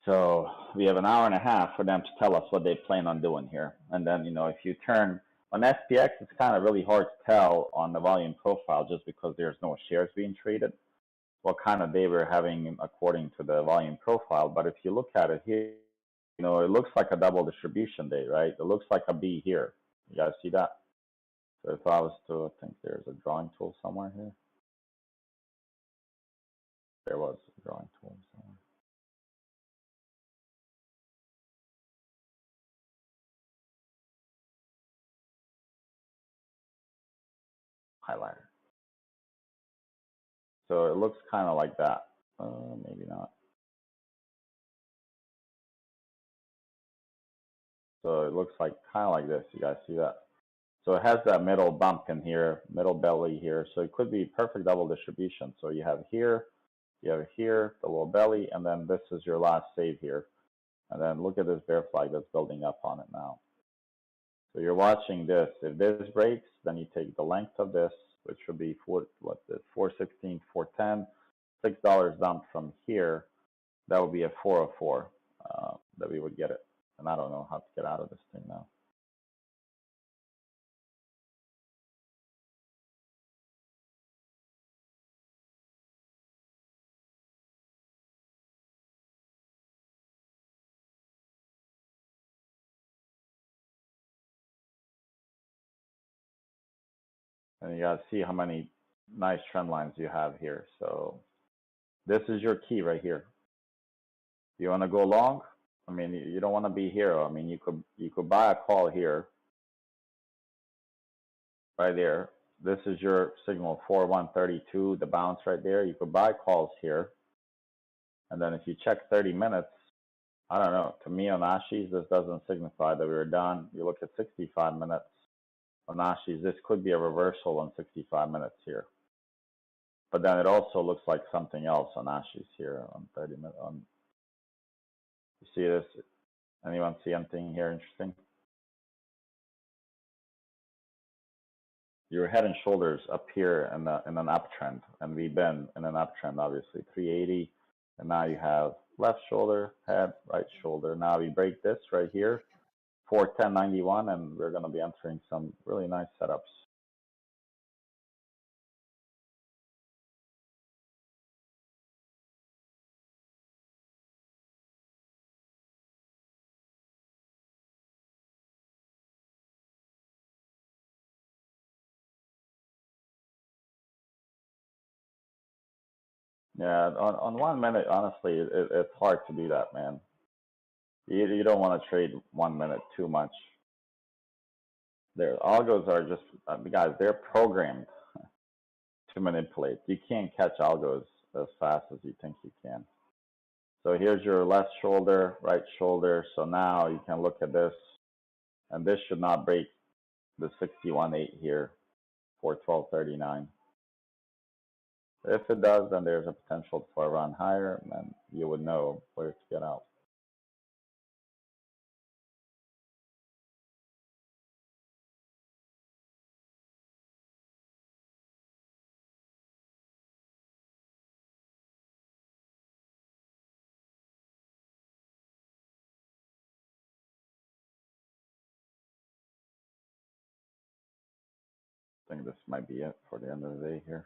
So we have an hour and a half for them to tell us what they plan on doing here. And then, you know, if you turn on SPX, it's kind of really hard to tell on the volume profile just because there's no shares being traded, what kind of day we're having according to the volume profile. But if you look at it here, you know, it looks like a double distribution day, right? It looks like a B here. You guys see that? So if I was to, I think there's a drawing tool somewhere here. There was a drawing tool somewhere. Highlighter. So it looks kind of like that. Maybe not. So it looks like kind of like this. You guys see that? So it has that middle bump in here, middle belly here. So it could be perfect double distribution. So you have here, the little belly, and then this is your last save here. And then look at this bear flag that's building up on it now. So you're watching this. If this breaks, then you take the length of this, which would be 416, 410, $6 dump from here. That would be a 404 that we would get it. And I don't know how to get out of this thing now. And you guys see how many nice trend lines you have here. So this is your key right here. You want to go long? I mean, you don't want to be here. I mean, you could buy a call here, right there. This is your signal 4132, the bounce right there. You could buy calls here. And then if you check 30 minutes, I don't know. To me on Ashis, this doesn't signify that we're done. You look at 65 minutes on Ashis, this could be a reversal on 65 minutes here. But then it also looks like something else on Ashis here on 30 minutes. You see this? Anyone see anything here interesting? Your head and shoulders up here in an uptrend, and we've been in an uptrend, obviously 380, and now you have left shoulder, head, right shoulder. Now we break this right here, 410.91, and we're going to be entering some really nice setups. Yeah, on 1 minute, honestly, it's hard to do that, man. You don't want to trade 1 minute too much. Their algos are just, guys, they're programmed to manipulate. You can't catch algos as fast as you think you can. So here's your left shoulder, right shoulder. So now you can look at this, and this should not break the 61.8 here for 12.39. If it does, then there's a potential for a run higher, and you would know where to get out. I think this might be it for the end of the day here.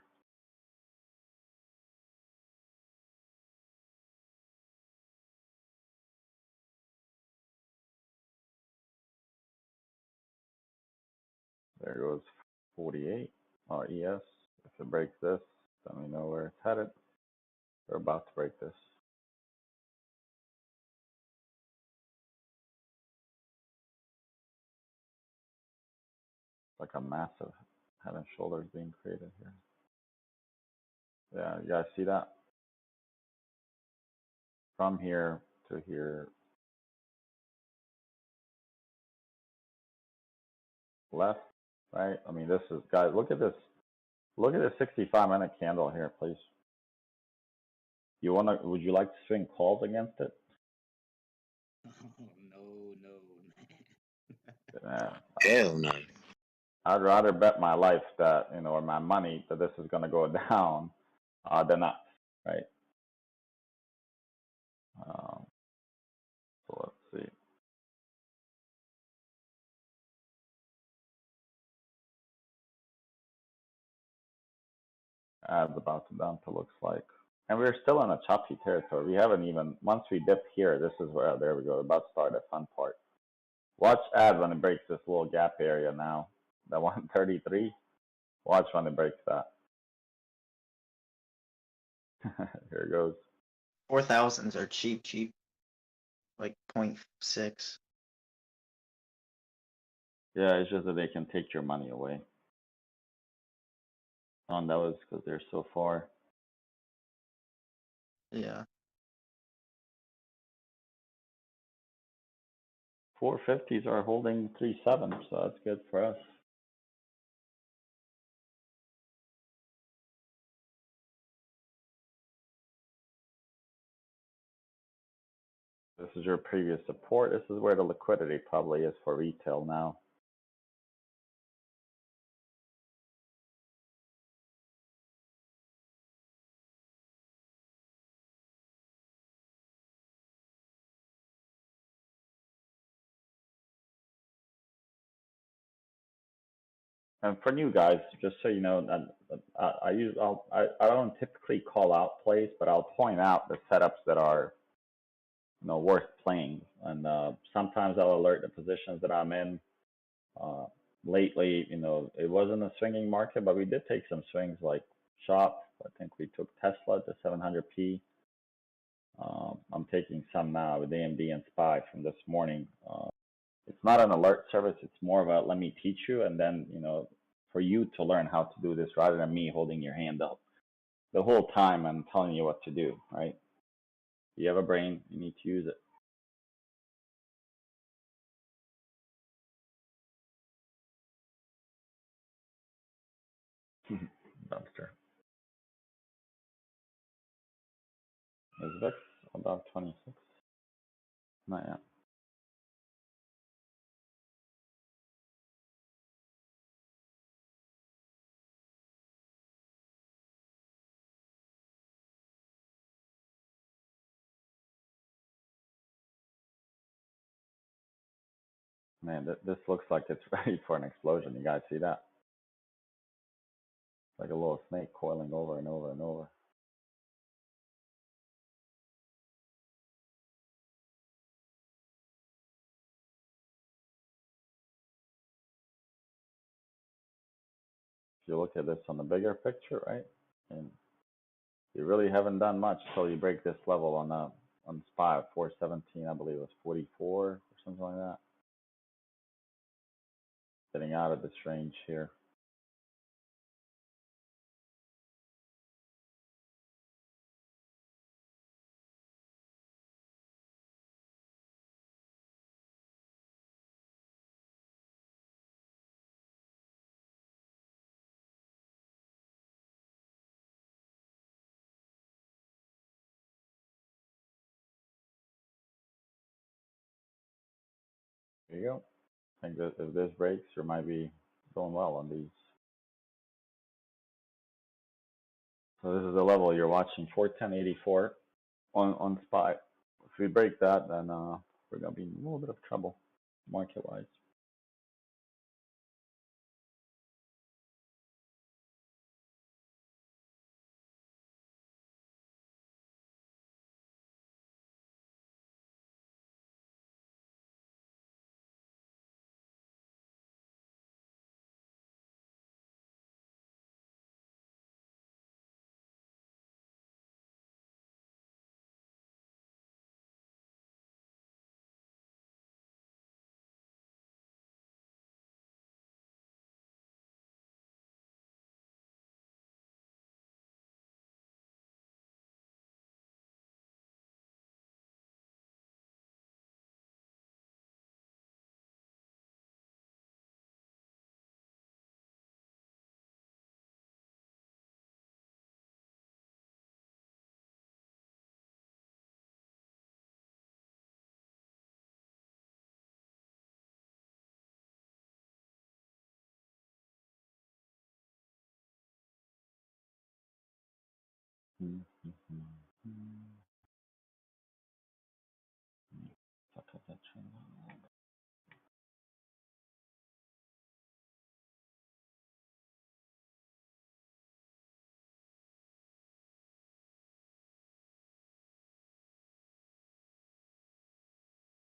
There goes 48 RES. If it breaks this, then we know where it's headed. We're about to break this. Like a massive head and shoulders being created here. Yeah, you guys see that? From here to here. Left, right? I mean, this is, guys, look at this. Look at this 65-minute candle here, please. You wanna? Would you like to swing calls against it? No. Hell no. I'd rather bet my life that, you know, or my money that this is gonna go down than not, right? So let's see. Ad's about to dump, it looks like. And we're still in a choppy territory. We haven't even, once we dip here, this is where, there we go, about to start the fun part. Watch ad when it breaks this little gap area now. The 133. Watch when it breaks that. Here it goes. 4,000s are cheap. Like 0.6. Yeah, it's just that they can take your money away. On those because they're so far. Yeah. 450s are holding 3.7, so that's good for us. This is your previous support. This is where the liquidity probably is for retail now. And for new guys, just so you know, I don't typically call out plays, but I'll point out the setups that are, you know, worth playing. And sometimes I'll alert the positions that I'm in. Lately, you know, it wasn't a swinging market, but we did take some swings like Shop. I think we took Tesla to 700p. I'm taking some now with AMD and SPY from this morning. It's not an alert service. It's more of a let me teach you, and then, you know, for you to learn how to do this rather than me holding your hand up the whole time and telling you what to do, right? You have a brain, you need to use it. Dumpster. Is VIX above 26? Not yet. Man, this looks like it's ready for an explosion. You guys see that? Like a little snake coiling over and over and over. If you look at this on the bigger picture, right? And you really haven't done much until you break this level on SPY 417, I believe it was 44 or something like that. getting out of this range here. There you go. I think that if this breaks, you might be going well on these. So this is the level you're watching, 410.84 on SPY. If we break that, then we're gonna be in a little bit of trouble market-wise.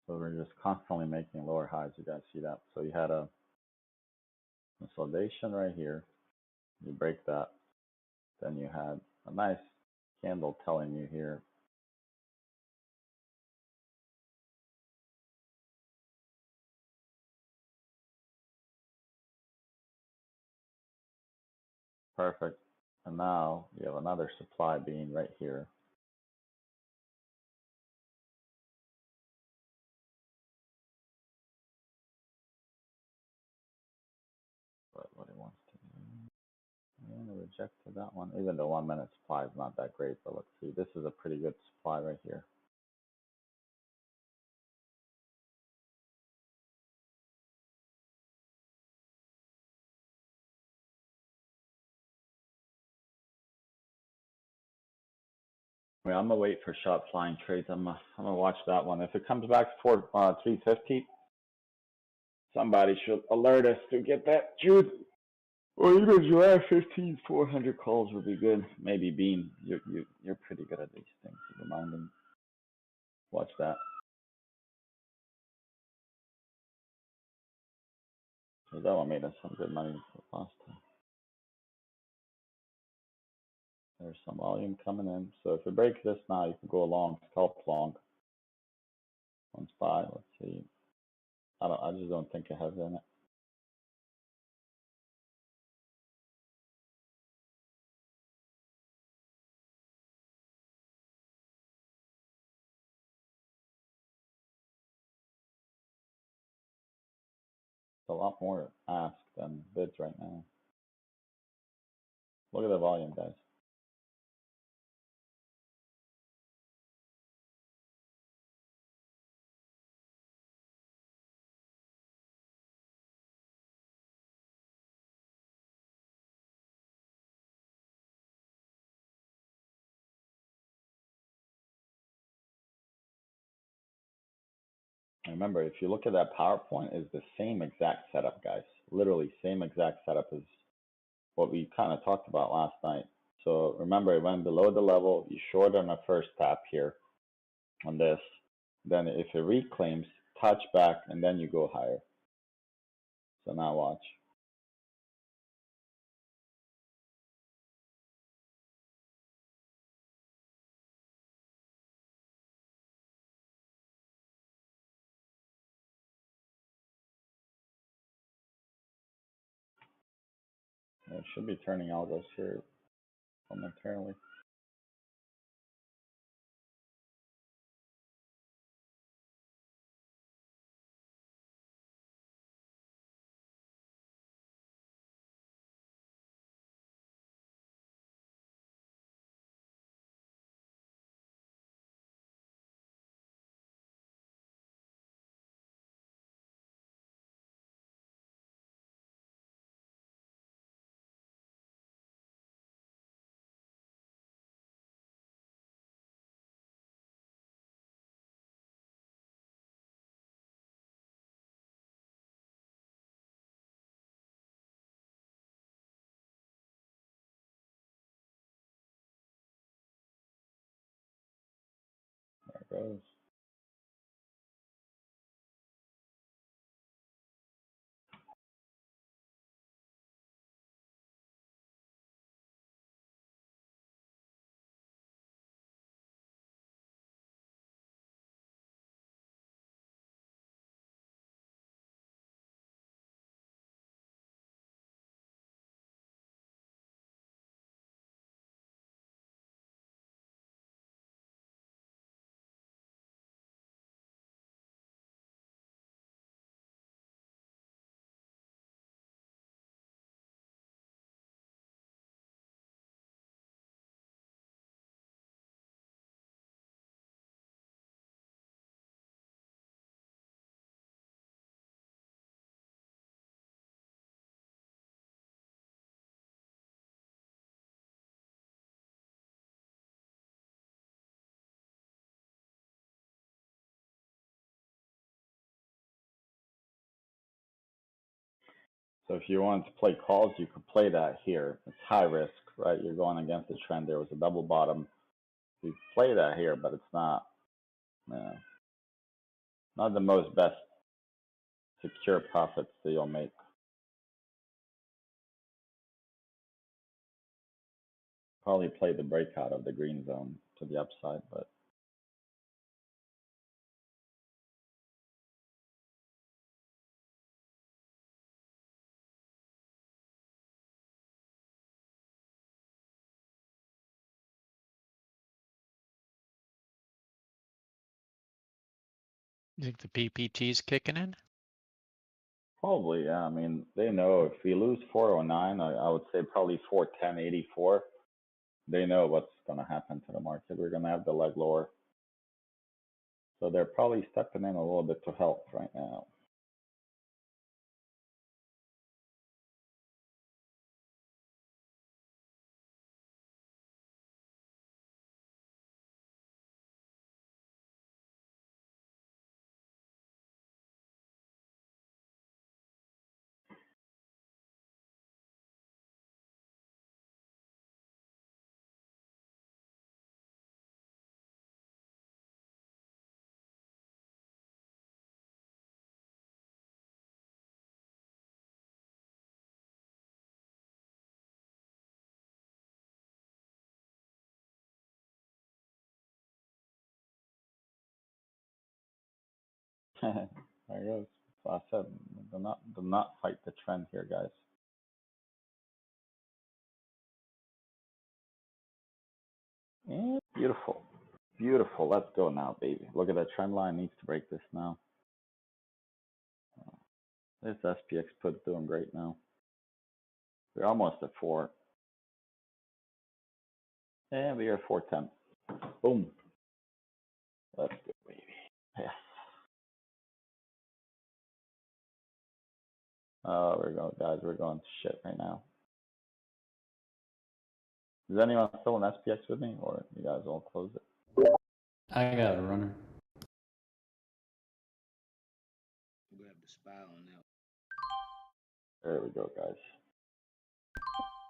So we're just constantly making lower highs. You guys see that? So you had a consolidation right here. You break that. Then you had a nice candle telling you here. Perfect. And now you have another supply being right here. But what he wants to do. And rejected that one. Even the 1 minute supply is not that great, but let's see. This is a pretty good supply right here. I mean, I'm gonna wait for short flying trades. I'm gonna watch that one. If it comes back for 350, somebody should alert us to get that juice. Or even July 15th, 400 calls would be good. Maybe Bean, you're pretty good at these things. You mind them? Watch that. So that one made us some good money last time. There's some volume coming in. So if you break this now, you can go long, scalp long. On SPY, let's see. I just don't think it has in it. It's a lot more ask than bids right now. Look at the volume, guys. Remember, if you look at that PowerPoint, it's the same exact setup, guys. Literally same exact setup as what we kind of talked about last night. So remember, it went below the level. You short on the first tap here on this. Then if it reclaims, touch back, and then you go higher. So now watch. I should be turning algos here momentarily. There it goes. So if you wanted to play calls, you could play that here. It's high risk, right? You're going against the trend. There was a double bottom. You play that here, but it's not, not the most best secure profits that you'll make. Probably play the breakout of the green zone to the upside, but You think the PPT's kicking in? probably, yeah. I mean, they know if we lose 409, I would say probably 410.84. They know what's going to happen to the market. We're going to have the leg lower. So they're probably stepping in a little bit to help right now. There it goes. So I said, do not fight the trend here, guys. And beautiful, beautiful. Let's go now, baby. Look at that trend line. Needs to break this now. This SPX put doing great now. We're almost at 4. And we are 410. Boom. Let's go, baby. Yes. Oh, we're going, guys. We're going to shit right now. Is anyone still in SPX with me, or you guys all close it? I got a runner. We have to spy on that. There we go, guys.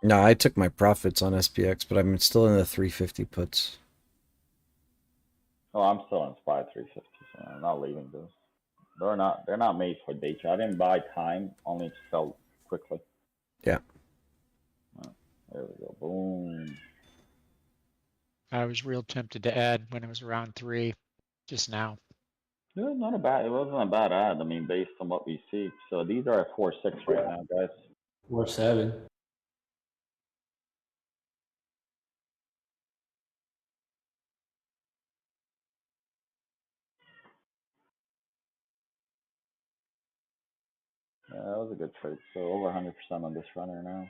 No, I took my profits on SPX, but I'm still in the 350 puts. Oh, I'm still in SPY 350, so I'm not leaving this. They're not made for day trade. I didn't buy time, only to sell quickly. Yeah. There we go. Boom. I was real tempted to add when it was around 3 just now. Yeah, not a bad. It wasn't a bad ad. I mean, based on what we see. So these are at 4.6 right now, guys. 4.7. was a good trade. So over 100% on this runner now.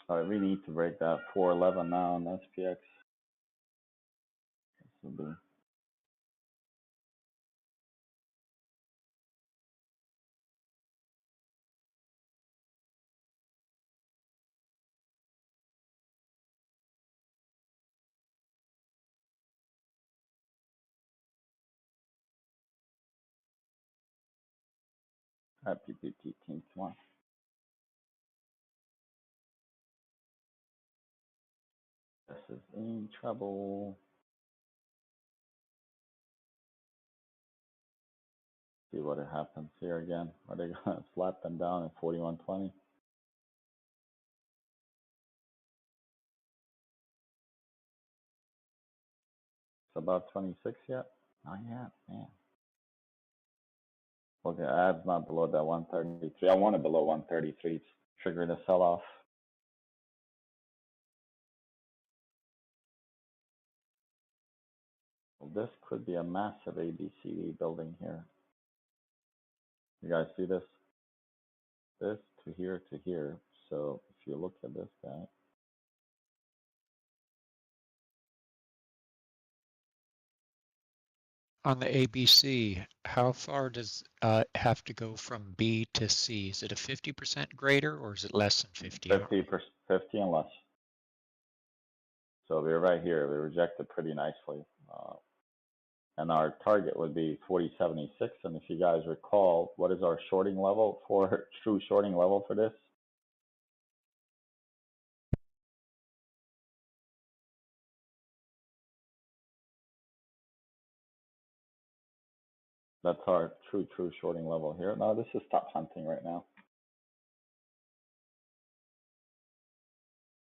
I really need to break that 411 now on SPX. This will be happy PT team. Come on. This is in trouble. See what happens here again. Are they gonna slap them down at 41.20? It's about 26 yet? Not yet, man. Okay, ads not below that 133. I want it below 133 to trigger the sell-off. Well, this could be a massive ABCD building here. You guys see this? This to here to here. So if you look at this guy, On the ABC, how far does have to go from B to C? Is it a 50% greater or is it less than 50? 50 and less. So we're right here. We rejected pretty nicely. And our target would be 40.76. And if you guys recall, what is our shorting level for true shorting level for this? That's our true shorting level here. Now this is stop hunting right now.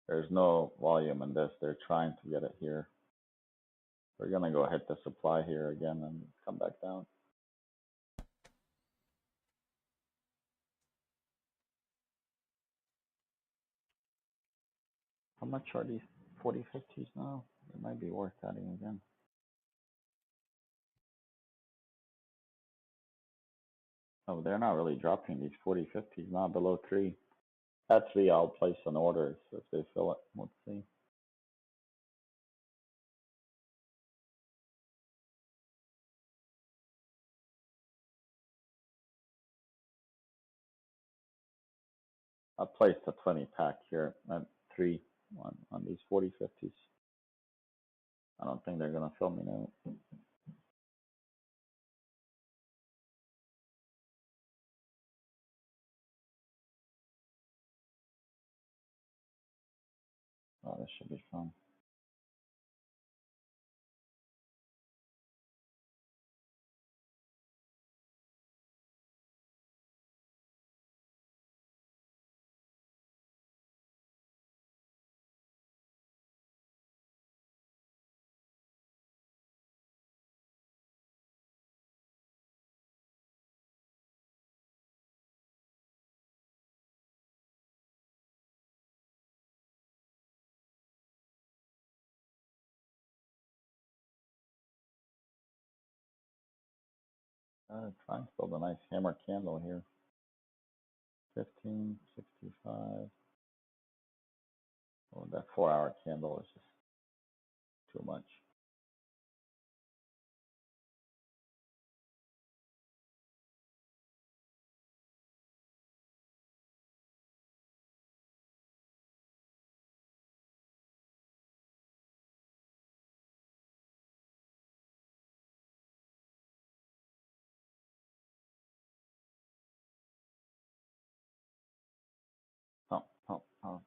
There's no volume in this. They're trying to get it here. We're gonna go hit the supply here again and come back down. How much are these 40/50s now? It might be worth adding again. Oh, they're not really dropping these 40/50s now below 3. At 3, I'll place an order if they fill it. Let's see. I placed a 20 pack here at 3 on these 40/50s. I don't think they're gonna fill me now. Oh, this should be fun. Trying to build a nice hammer candle here. 15.65. Oh, that 4-hour candle is just too much. Oh.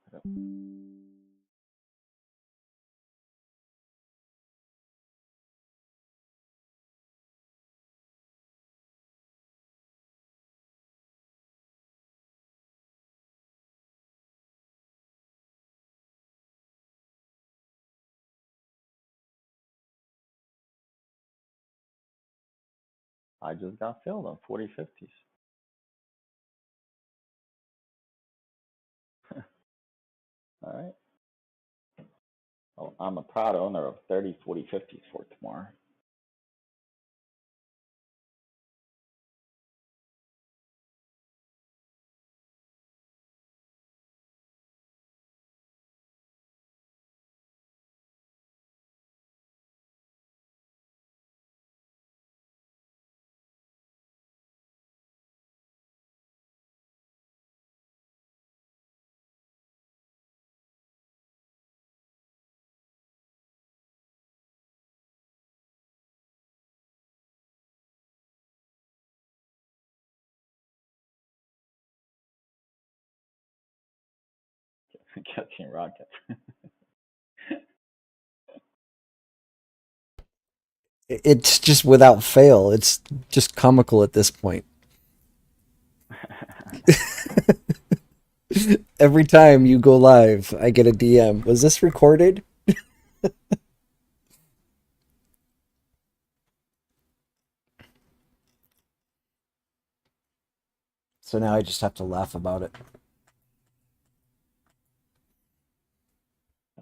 I just got filled on 40 50s. All right. Well, I'm a proud owner of 30, 40, 50s for tomorrow. Catching rockets. It's just without fail. It's just comical at this point. Every time you go live, I get a DM. Was this recorded? So now I just have to laugh about it.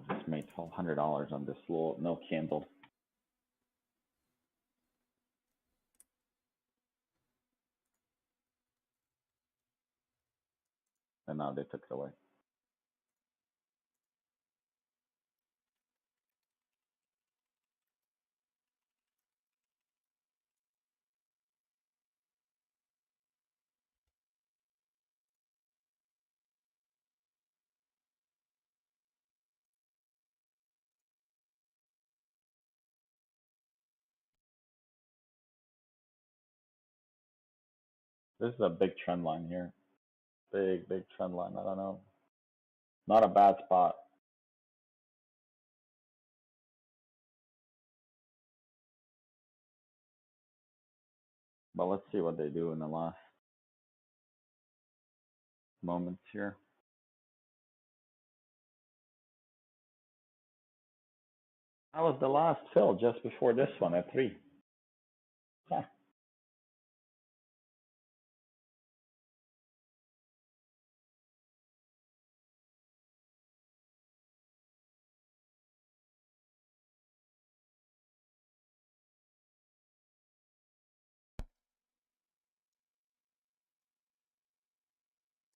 I just made $1,200 on this little no candle. And now they took it away. This is a big trend line here. Big trend line. I don't know. Not a bad spot. But let's see what they do in the last moments here. That was the last fill just before this one at 3. Huh.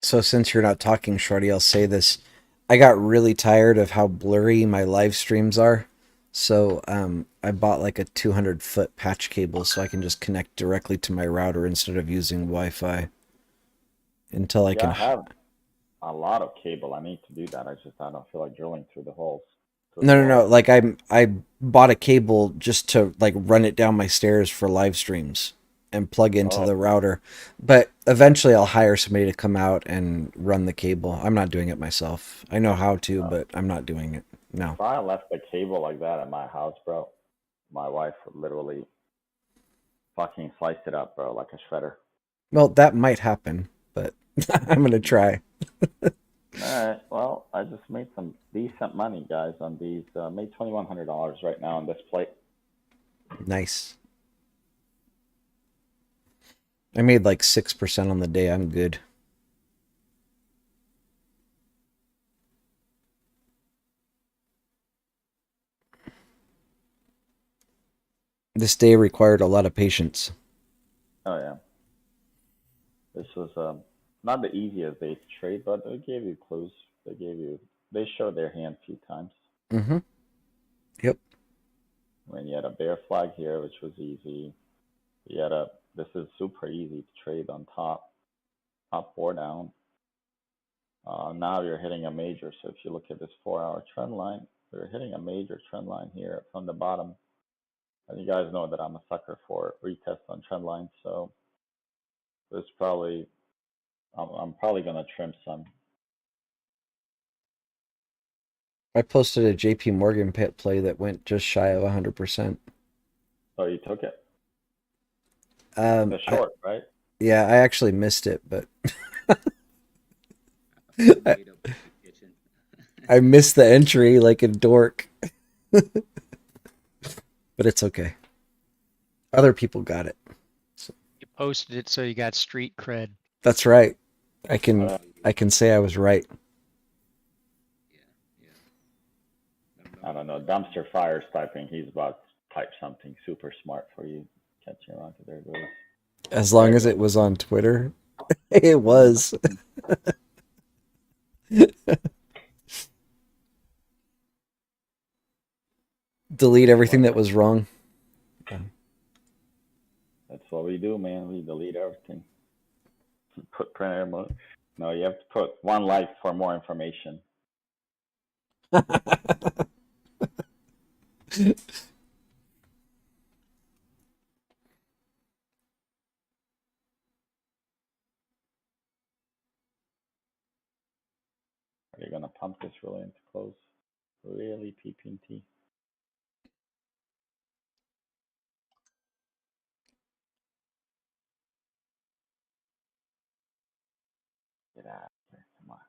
So since you're not talking, Shorty, I'll say this. I got really tired of how blurry my live streams are. So I bought like a 200-foot patch cable so I can just connect directly to my router instead of using Wi-Fi. Until I Yeah, can... I have a lot of cable. I need to do that. I don't feel like drilling through the holes. No. Like I bought a cable just to like run it down my stairs for live streams and plug into the router. But eventually I'll hire somebody to come out and run the cable. I'm not doing it myself. I know how to, but I'm not doing it. No. If I left the cable like that at my house, bro, my wife would literally fucking slice it up, bro, like a shredder. Well, that might happen, but I'm gonna try. Alright, well, I just made some decent money, guys, on these. Made $2,100 right now on this plate. Nice. I made like 6% on the day. I'm good. This day required a lot of patience. Oh, yeah. This was not the easiest day to trade, but they gave you clues. They showed their hand a few times. Mm-hmm. Yep. When you had a bear flag here, which was easy. This is super easy to trade on top or down. Now you're hitting a major. So if you look at this 4-hour trend line, we're hitting a major trend line here from the bottom. And you guys know that I'm a sucker for retest on trend lines. So there's probably, I'm probably going to trim some. I posted a JP Morgan pit play that went just shy of 100%. So you took it? The short, right? Yeah, I actually missed it, but I missed the entry like a dork. But it's okay. Other people got it. So. posted it so you got street cred. That's right. I Yeah, can say I was right. I don't know. Dumpster Fire's typing. He's about to type something super smart for you. Catch your rocket. There it goes. As long as it was on Twitter. It was. Delete everything that was wrong. That's what we do, man. We delete everything. Put printer mode. No, you have to put one like for more information. Are you gonna pump this really into close? Really, PP&T? Get out of here! Come on.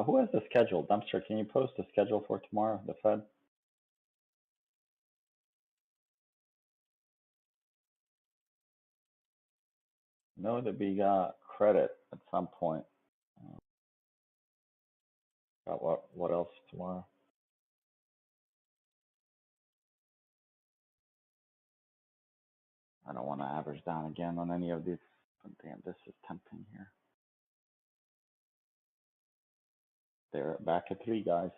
Who has the schedule? Dumpster, can you post the schedule for tomorrow, the Fed? Know that we got credit at some point. Got what else tomorrow? I don't want to average down again on any of these. But damn, this is tempting here. They're back at 3, guys.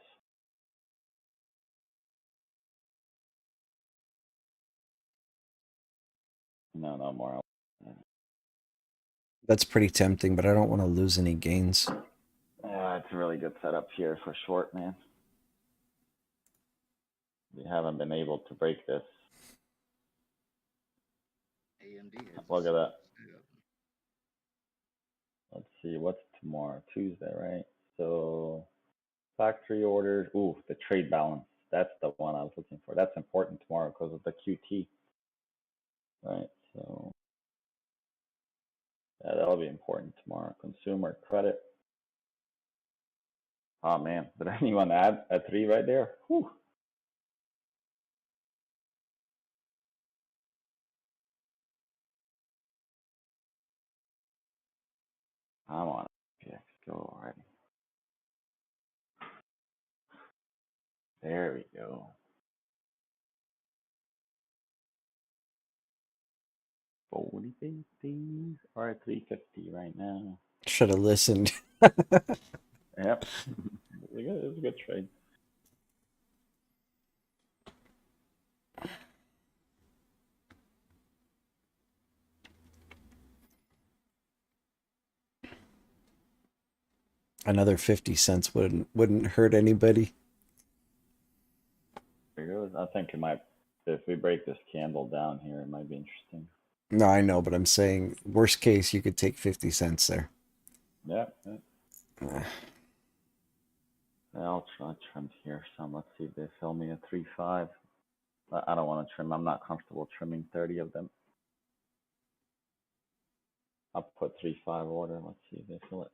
No, no more. That's pretty tempting, but I don't want to lose any gains. Yeah, it's a really good setup here for short, man. We haven't been able to break this. Look at that. Let's see, what's tomorrow? Tuesday, right? So factory orders. Ooh, the trade balance. That's the one I was looking for. That's important tomorrow because of the QT. Right, so yeah, that'll be important tomorrow. Consumer credit. Oh man, did anyone add a 3 right there? Whew. Come on, PX, go already. There we go. 40, 50. All right, 350 right now. Should have listened. Yep. It was a good trade. Another 50 cents wouldn't hurt anybody. There goes. I think it might, if we break this candle down here, it might be interesting. No, I know, but I'm saying worst case you could take 50 cents there. Yeah. I'll try trim here some. Let's see if they fill me a 3.5. I don't want to trim. I'm not comfortable trimming 30 of them. I'll put 3.5 order. Let's see if they fill it.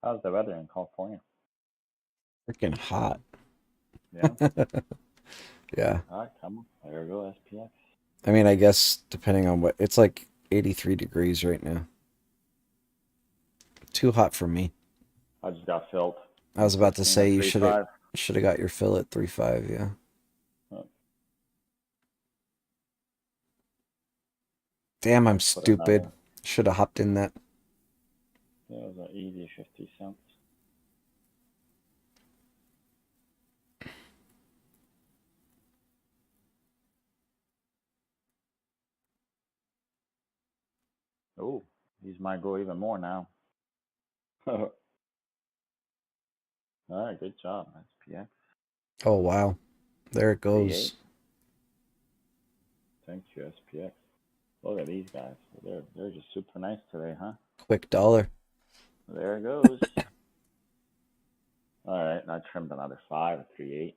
How's the weather in California? Freaking hot. Yeah. Yeah. All right, come on. There we go, SPX. I mean, I guess depending on what, it's like 83 degrees right now. Too hot for me. I just got filled. I was about to say you should have 3.5. got your fill at 3.5, yeah. Oh. Damn, I'm stupid. Should have hopped in that. Yeah, it was an easy 50 cents. These might go even more now. All right, good job, SPX. Oh wow, there it 3-8. goes. Thank you, SPX. Look at these guys. They're just super nice today, huh? Quick dollar. There it goes. All right, I trimmed another 5 at 3-8.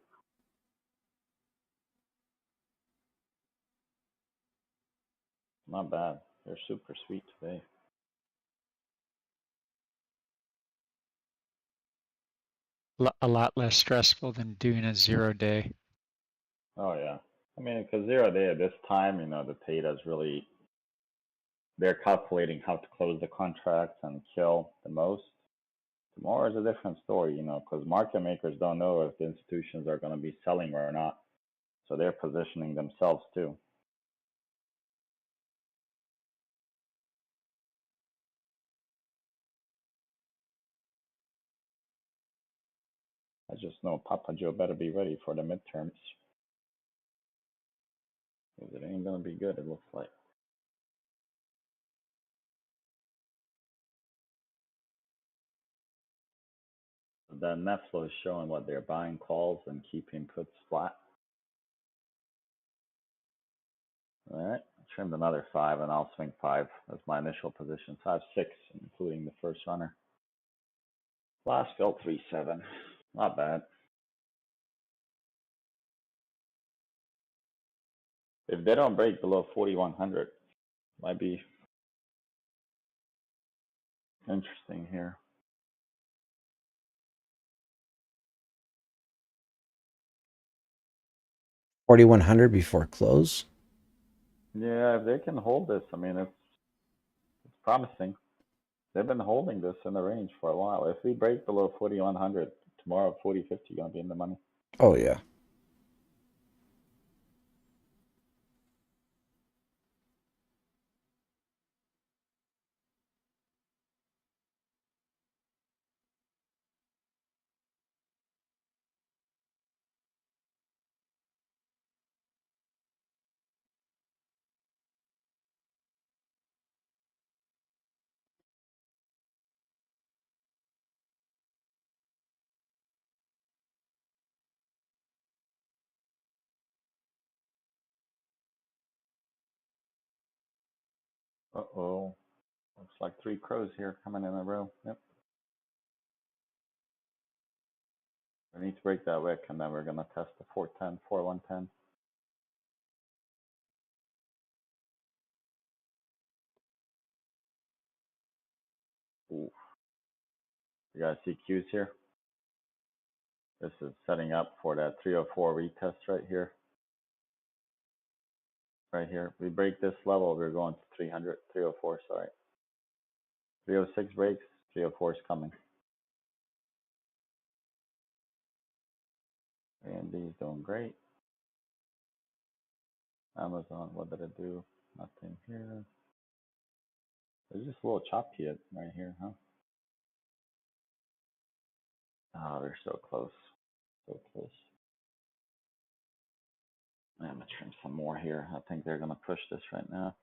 Not bad. They're super sweet today. A lot less stressful than doing a 0 day. Oh yeah. I mean, because 0 day at this time, you know, the Theta's really, they're calculating how to close the contracts and kill the most. Tomorrow is a different story, you know, because market makers don't know if the institutions are going to be selling or not. So they're positioning themselves too. I just know Papa Joe better be ready for the midterms. Because it ain't going to be good, it looks like. The net flow is showing what they're buying calls and keeping puts flat. All right, trimmed another 5 and I'll swing 5 as my initial position. So I have 6, including the first runner. Last filled 3-7. Not bad. If they don't break below 4,100, might be interesting here. $4,100 before close. Yeah, if they can hold this, I mean, it's promising. They've been holding this in the range for a while. If we break below 4,100 tomorrow, 40.50 gonna be in the money. Oh yeah. Uh-oh. Looks like 3 crows here coming in a row. Yep. We need to break that wick, and then we're gonna test the 410, 4110. Ooh. You guys see cues here? This is setting up for that 304 retest right here. Right here. We break this level, we're going to 300, 304, sorry. 306 breaks, 304 is coming. AMD's doing great. Amazon, what did it do? Nothing here. There's just a little choppy right here, huh? Oh, they're so close. So close. I'm gonna trim some more here. I think they're gonna push this right now.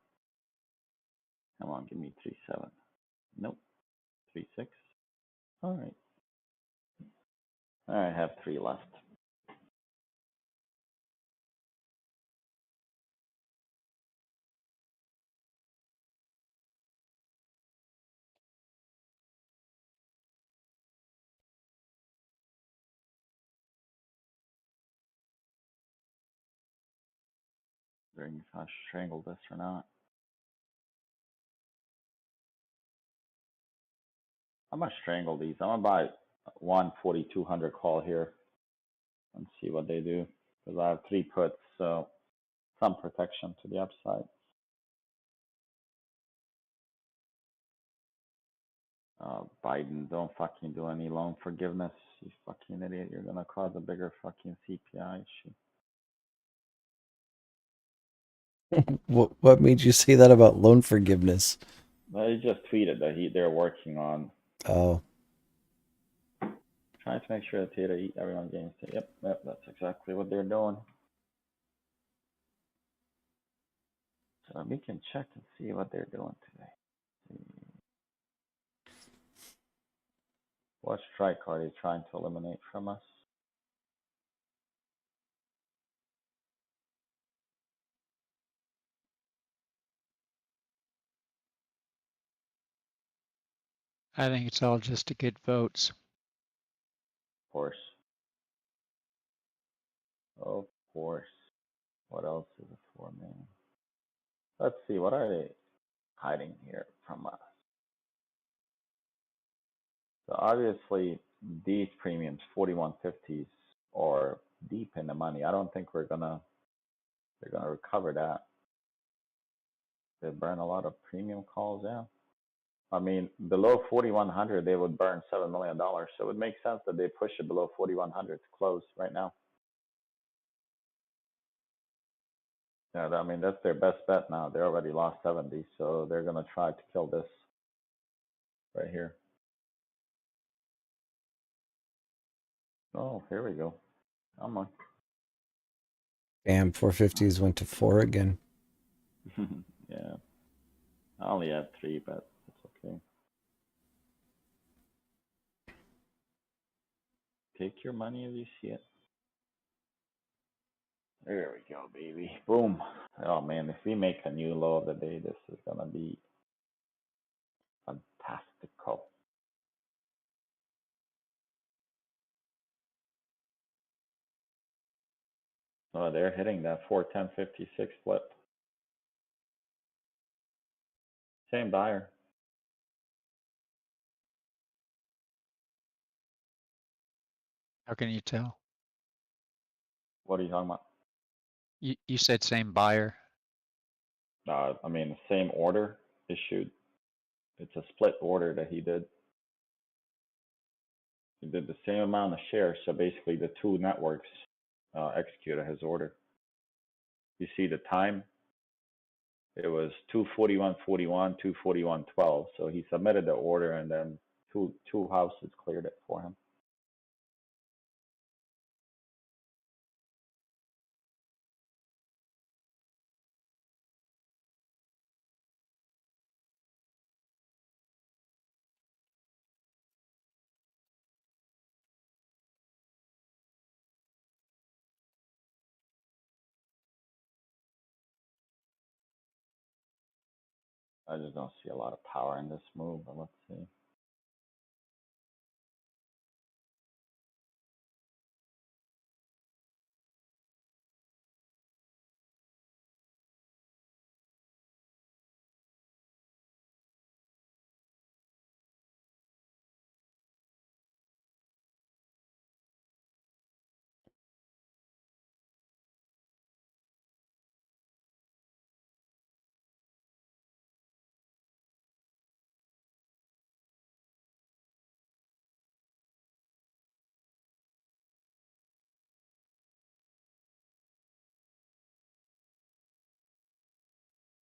Come on, give me 3-7. Nope. 3-6. All right. I have 3 left. Wondering if I strangle this or not. I'm gonna strangle these. I'm gonna buy 1 4,200 call here and see what they do, because I have 3 puts, so some protection to the upside. Biden, don't fucking do any loan forgiveness, you fucking idiot. You're gonna cause a bigger fucking CPI issue. What made you say that about loan forgiveness? They just tweeted that they're working on Oh. trying to make sure that Theta eat everyone gains. Yep, that's exactly what they're doing. So we can check and see what they're doing today. What strike are you trying to eliminate from us? I think it's all just to get votes. Of course. Of course. What else is it for, man? Let's see, what are they hiding here from us? So obviously, these premiums, 4150s, are deep in the money. I don't think they're gonna recover that. They burn a lot of premium calls, yeah. I mean, below 4100, they would burn $7 million. So it would make sense that they push it below 4100 to close right now. Yeah, I mean, that's their best bet now. They already lost 70, so they're gonna try to kill this right here. Oh, here we go. Come on. Damn, 450s went to 4 again. Yeah. I only had 3, but it's okay. Take your money as you see it. There we go, baby. Boom. Oh man, if we make a new low of the day, this is gonna be fantastical. Oh, they're hitting that 410.56 flip. Same buyer. How can you tell? What are you talking about? You said same buyer. I mean, same order issued. It's a split order that he did. He did the same amount of shares, so basically the two networks executed his order. You see the time? It was 241.41, 241.12. So he submitted the order, and then two houses cleared it for him. I just don't see a lot of power in this move, but let's see.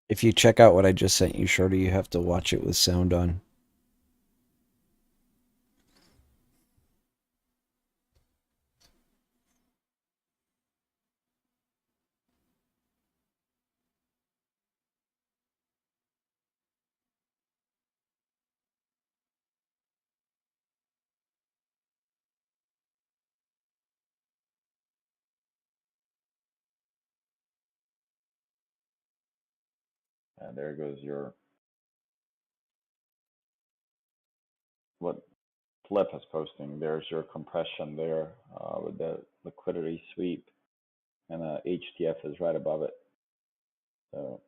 If you check out what I just sent you, Shorty, you have to watch it with sound on. And there goes your what Flip is posting. There's your compression there with the liquidity sweep, and HTF is right above it. So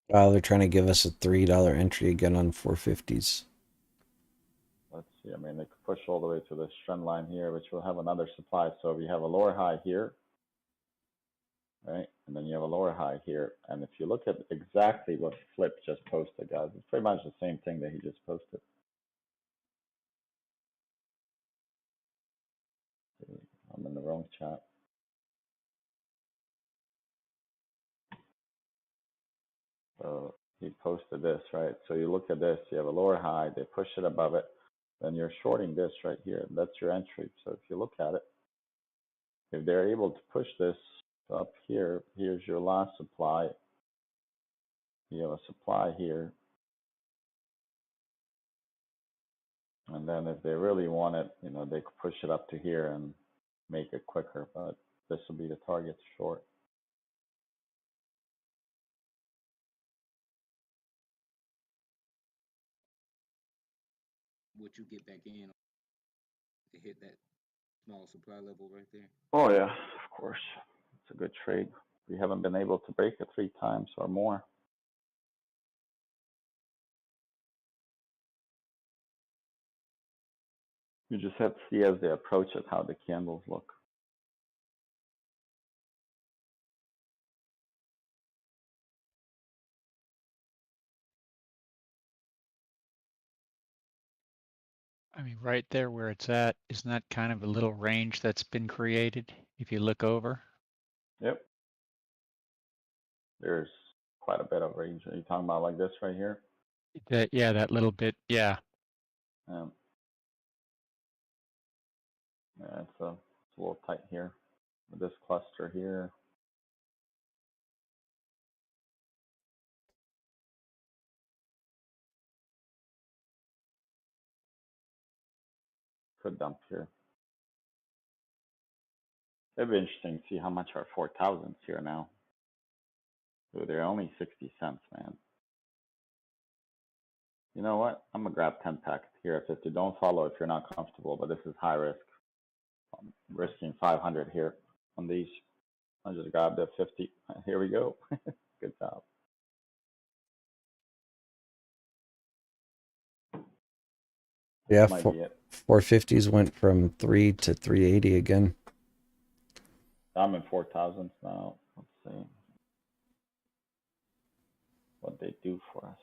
Wow, they're trying to give us a $3 entry again on 450s. let's see. I mean, they could push all the way to this trend line here, which will have another supply. So we have a lower high here, right? And then you have a lower high here. And if you look at exactly what Flip just posted, guys, it's pretty much the same thing that he just posted. I'm in the wrong chat. he posted this, right? So you look at this, you have a lower high, they push it above it, then you're shorting this right here. That's your entry. So if you look at it, if they're able to push this up here, here's your last supply. You have a supply here. And then if they really want it, you know, they could push it up to here and make it quicker, but this will be the target short. Would you get back in to hit that small supply level right there? Oh yeah, of course. It's a good trade. We haven't been able to break it 3 times or more. You just have to see as they approach it how the candles look. I mean, right there where it's at, isn't that kind of a little range that's been created if you look over? Yep. There's quite a bit of range. Are you talking about like this right here? Yeah, that little bit. Yeah. Yeah, it's a little tight here. With this cluster here. Could dump here. It'd be interesting to see how much are 4,000s here now. Ooh, they're only 60 cents, man. You know what? I'm gonna grab 10 pack here at 50. Don't follow if you're not comfortable, but this is high risk. I'm risking 500 here on these. I just grabbed it 50. Here we go. Good job. Yeah, Might be it. 450s went from 3 to 380 again. I'm in 4,000s now. Let's see what they do for us.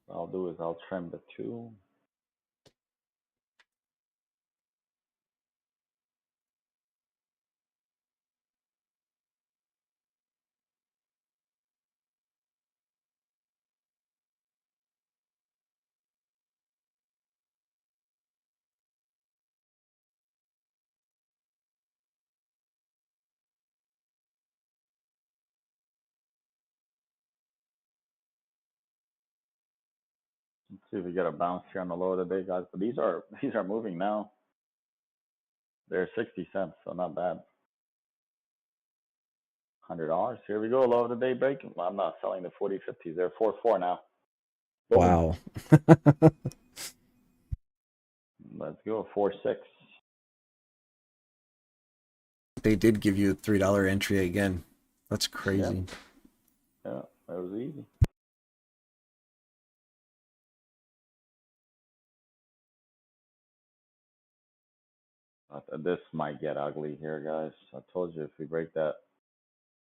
What I'll do is I'll trim the 2. Let's see if we get a bounce here on the low of the day, guys. But these are moving now. They're 60 cents, so not bad. $100. Here we go. Low of the day break. Well, I'm not selling the 40 50s. They're 4.4 now. Boom. Wow. Let's go 4.6. They did give you a $3 entry again. That's crazy. Yeah, that was easy. This might get ugly here, guys. I told you if we break that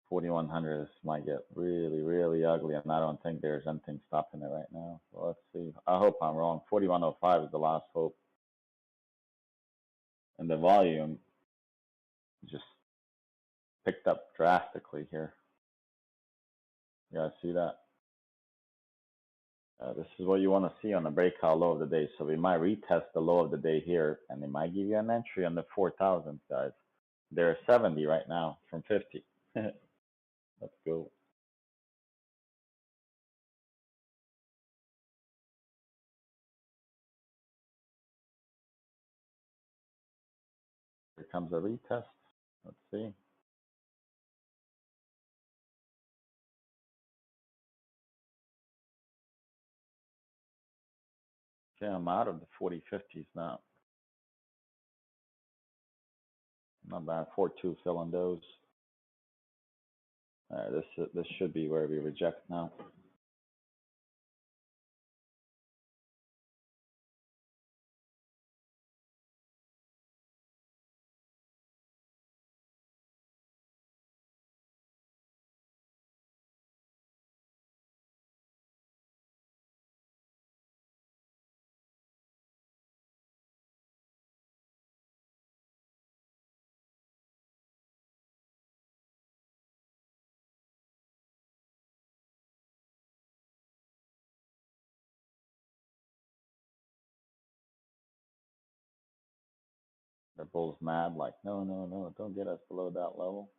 4,100, this might get really, really ugly, and I don't think there's anything stopping it right now. So let's see. I hope I'm wrong. 41.05 is the last hope. And the volume just picked up drastically here. You guys see that? This is what you want to see on the breakout low of the day. So we might retest the low of the day here, and they might give you an entry on the 4,000, guys. They're 70 right now from 50. Let's go. Here comes a retest. Let's see. Okay, I'm out of the 40 50s now. Not bad. 4-2 filling those. This should be where we reject now. The bull's mad, like, no, no, no, don't get us below that level.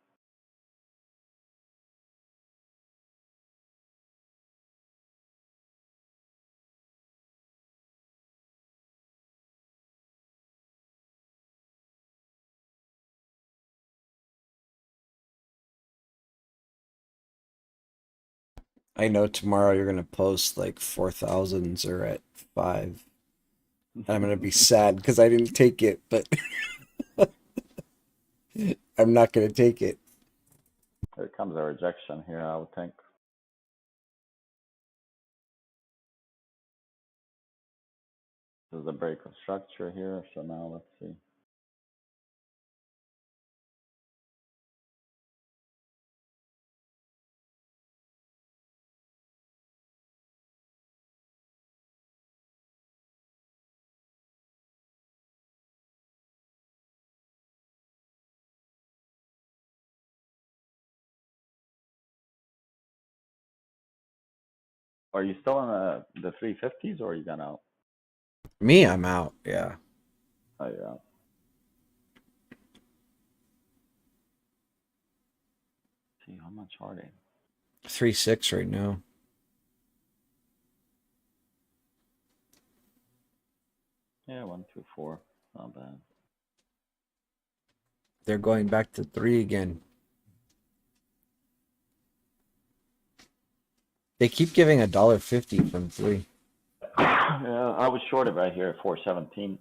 I know tomorrow you're gonna post like 4,000s are at 5. And I'm gonna be sad because I didn't take it, but I'm not gonna take it. Here comes a rejection here, I would think. This is a break of structure here, so now let's see. Are you still in the 350s or are you gone out? Me, I'm out. Yeah. Oh, yeah. See, how much are they? 3.6 right now. Yeah, 124. Not bad. They're going back to 3 again. They keep giving $1.50 from 3. Yeah, I was shorted right here at 417.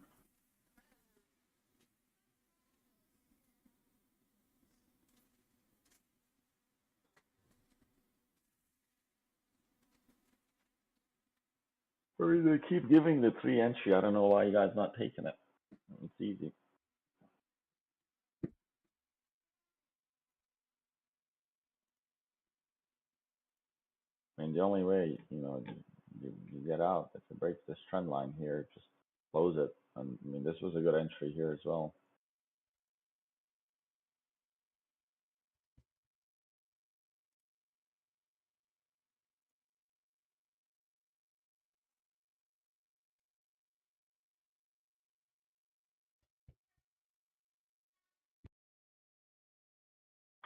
Or they keep giving the 3 entry. I don't know why you guys not taking it. It's easy. I mean, the only way, you get out if it breaks this trend line here, just close it. And I mean, this was a good entry here as well.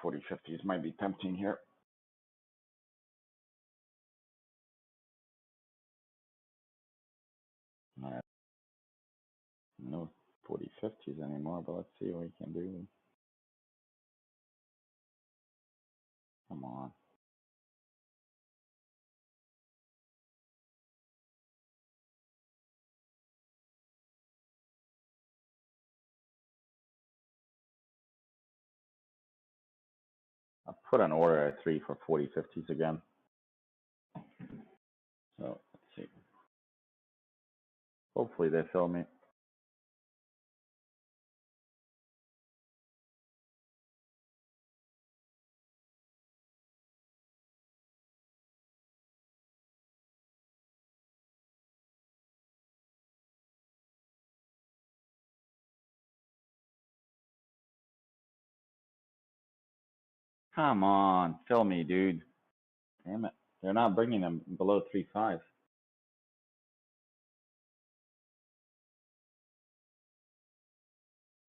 $40.50s might be tempting here. All right. No 40.50s anymore, but let's see what we can do. Come on. I put an order at 3 for 40.50s again. So let's see. Hopefully they fill me. Come on, fill me, dude. Damn it. They're not bringing them below 3.5.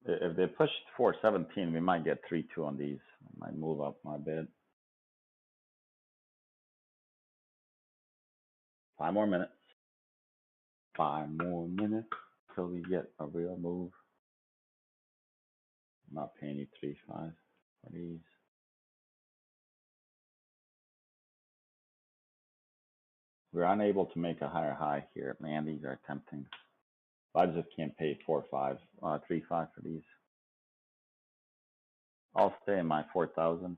If they push 417, we might get 3.2 on these. I might move up my bid. 5 more minutes. 5 more minutes till we get a real move. I'm not paying you 3.5 for these. We're unable to make a higher high here. Man, these are tempting. I just can't pay 3.5 for these. I'll stay in my 4,000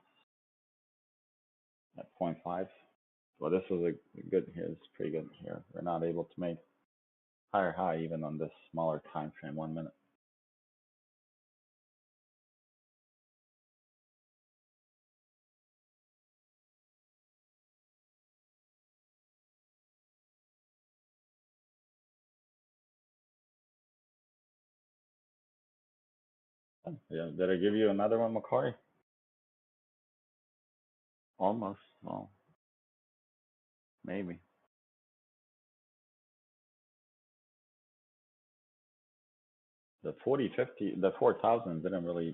at 0.5. Well, this was a good here. It's pretty good here. We're not able to make higher high even on this smaller time frame, 1 minute. Yeah, did I give you another one, Macari? Almost. Well, maybe. the 40, 50, the 4,000 didn't really.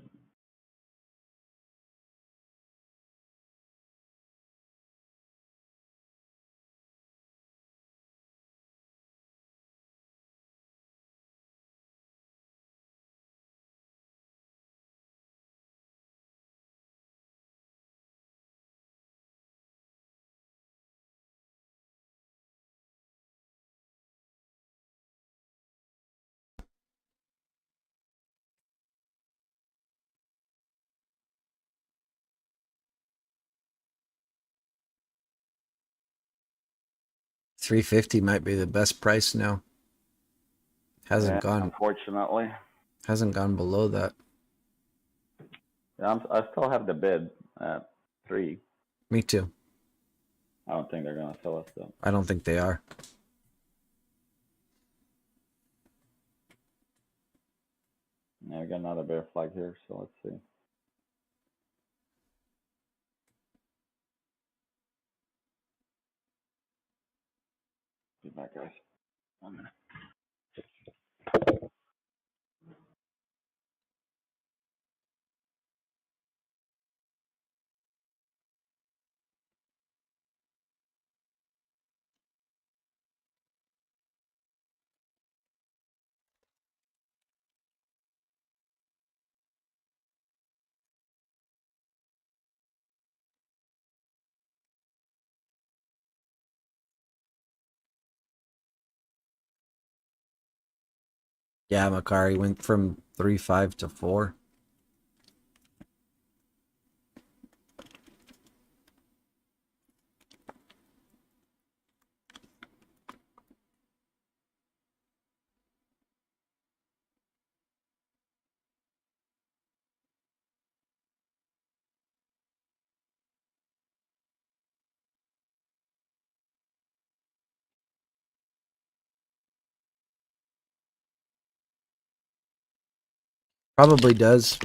$350 might be the best price now. Yeah, unfortunately. Hasn't gone below that. Yeah, I still have the bid at 3. Me too. I don't think they're gonna sell us though. I don't think they are. Yeah, we got another bear flag here, so let's see. Be back, guys. 1 minute. Yeah, Macari went from 3.5 to 4. Probably does.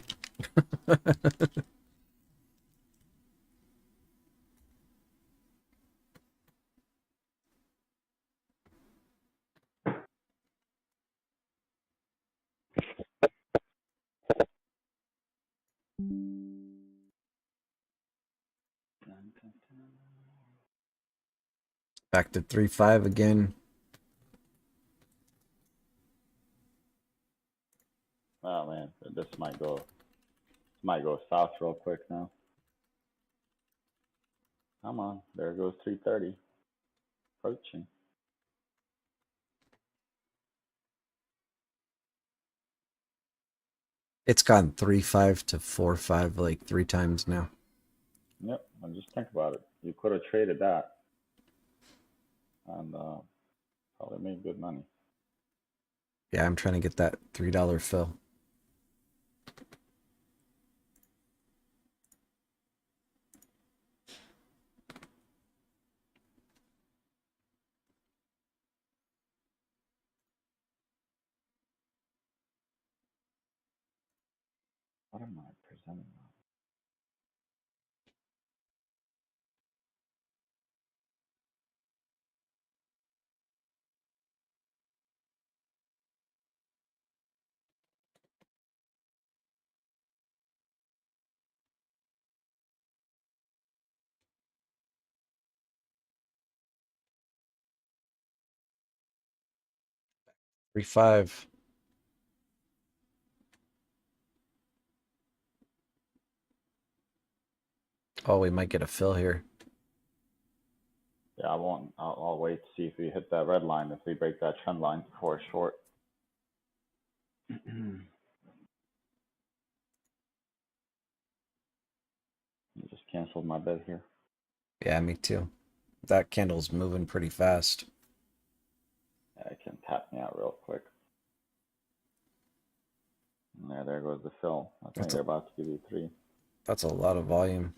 Back to 3.5 again. Oh man, this might go south real quick now. Come on, there goes 330. Approaching. It's gone 3.5 to 4.5 like 3 times now. Yep, and just think about it. You could have traded that and probably made good money. Yeah, I'm trying to get that $3 fill. What am I presenting now? Three five. Oh, we might get a fill here. Yeah, I won't. I'll wait to see if we hit that red line. If we break that trend line for a short. Just canceled my bet here. Yeah, me too. That candle's moving pretty fast. Yeah, it can tap me out real quick. Yeah, there goes the fill. I think they're about to give you 3. That's a lot of volume.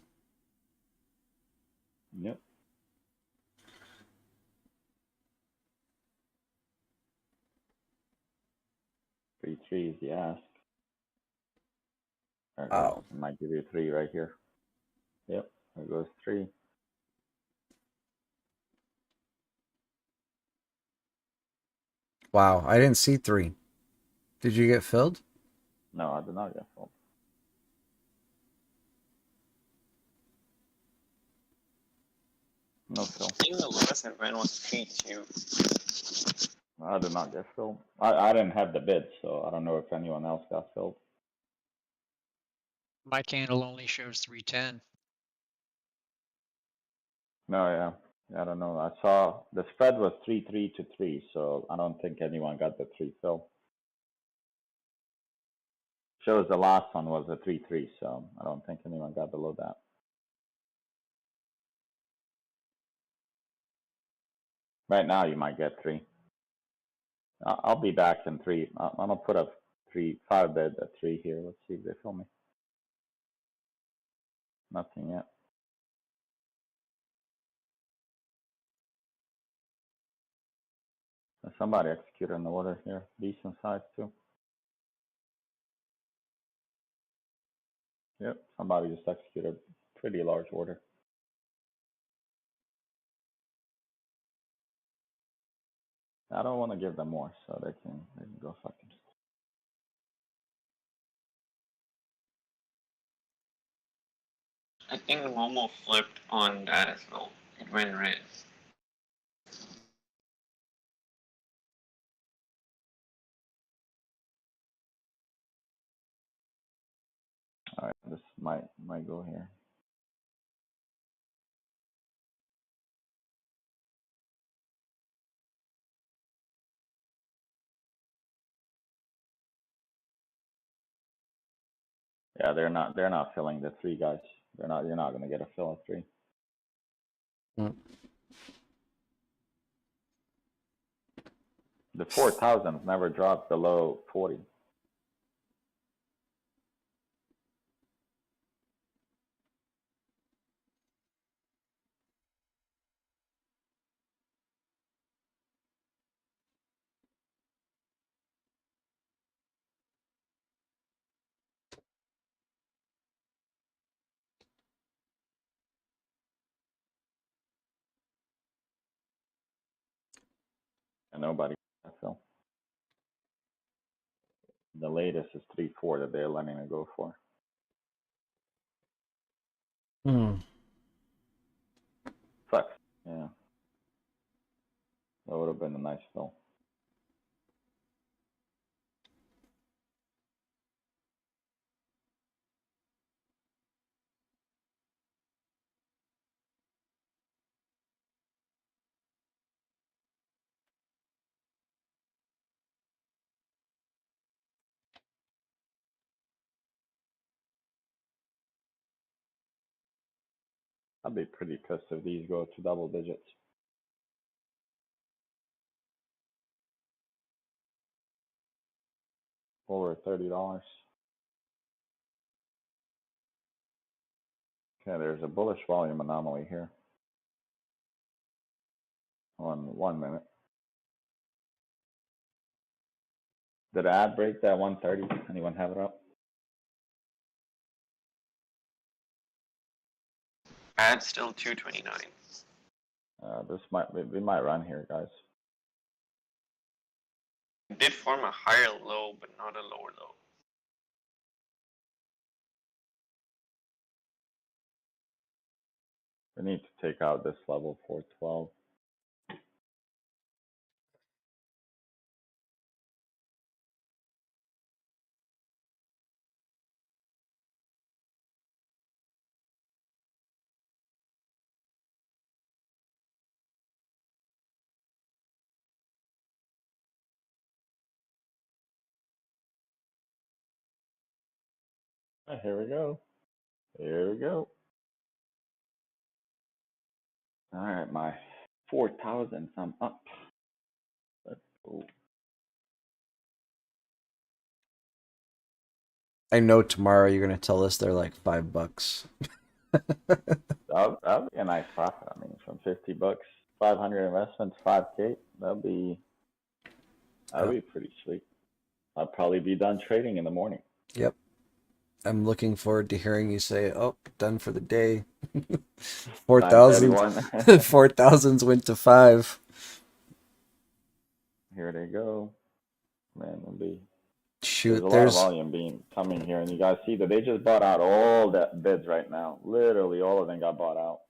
Yep. Three is the ask. There it goes. It might give you 3 right here. Yep, there goes 3. Wow, I didn't see 3. Did you get filled? No, I did not get filled. No fill. I think the lowest I ran was 3-2. I did not get filled. I didn't have the bid, so I don't know if anyone else got filled. My candle only shows 310. No, yeah. I don't know. I saw the spread was 3-3 to 3, so I don't think anyone got the 3 fill. Shows the last one was a 3-3, so I don't think anyone got below that. Right now, you might get 3. I'll be back in 3. I'm gonna put up 5 bid at 3 here. Let's see if they fill me. Nothing yet. Somebody executed an order here, decent size too. Yep, somebody just executed a pretty large order. I don't want to give them more, so they can go fuck themselves. I think Momo flipped on that as well. It went red. All right, this might go here. Yeah, they're not filling the 3 guys. You're not gonna get a fill at 3. The 4,000 never dropped below 40. And nobody got a fill. The latest is 3-4 that they're letting it go for. Sucks. Yeah. That would have been a nice fill. I'd be pretty pissed if these go to double digits. Over $30. Okay, there's a bullish volume anomaly here. On 1 minute. Did ad break that 130? Anyone have it up? Ad still 229. We might run here, guys. It did form a higher low, but not a lower low. We need to take out this level 412. Here we go. Here we go. All right, my 4,000. I'm up. Let's go. I know tomorrow you're gonna tell us they're like $5. That'll be a nice profit. I mean, from 50 bucks, 500 investments, 5K. That'll be pretty sweet. I'll probably be done trading in the morning. Yep. I'm looking forward to hearing you say, "Oh, done for the day." 4,000. 4,000s went to 5. Here they go. Man, it'll be Shoot, a lot of volume being coming here, and you guys see that they just bought out all that bids right now. Literally, all of them got bought out.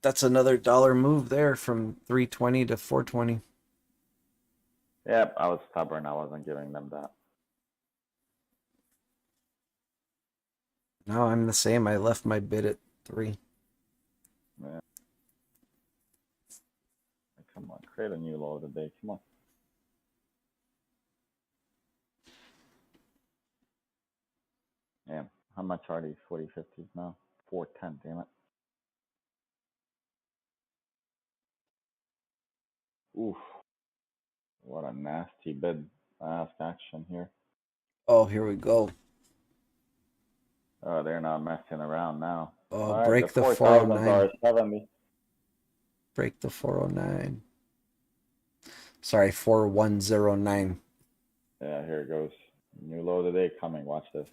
that's another dollar move there from 320 to 420. Yep, I was stubborn. I wasn't giving them that. No, I'm the same. I left my bid at 3. Yeah. Come on, create a new low today. Come on. Damn, how much are these 40/50s now? 410, damn it. Oof. What a nasty bid ask action here. Oh, here we go. Oh, they're not messing around now. Oh, all right, break the 4,000s 409. are 70. Break the 409. Sorry, 4109. Yeah, here it goes. New low today coming. Watch this.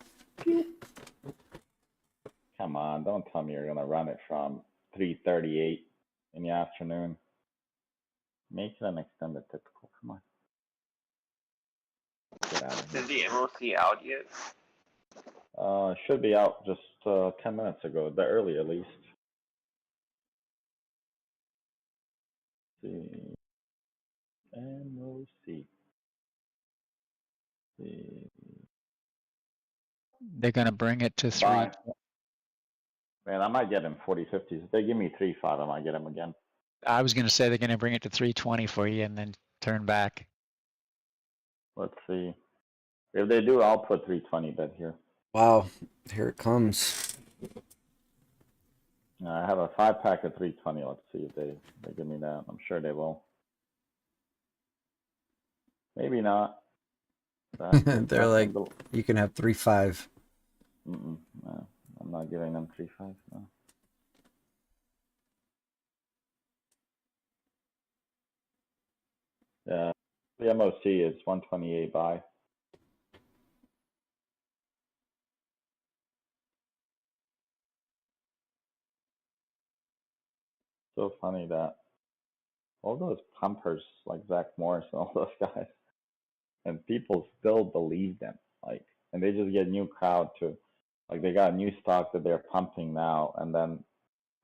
Come on, don't tell me you're gonna run it from 338 in the afternoon. Make it an extended typical. Come on. Get out of here. Is the MOC out yet? Should be out just 10 minutes ago, the early at least. The MOC. They're gonna bring it to 3. Bye. Man, I might get him 40/50s. If they give me 3.5, I might get him again. I was gonna say they're gonna bring it to 320 for you and then turn back. Let's see. If they do, I'll put 320 bet here. Wow, here it comes. I have a 5-pack of 320. Let's see if they give me that. I'm sure they will. Maybe not. They're like, you can have 3.5. No, I'm not giving them 3.5. No. Yeah, the MOC is 128 buy. So funny that all those pumpers like Zach Morris and all those guys, and people still believe them. Like, and they just get new crowd to, like, they got new stock that they're pumping now, and then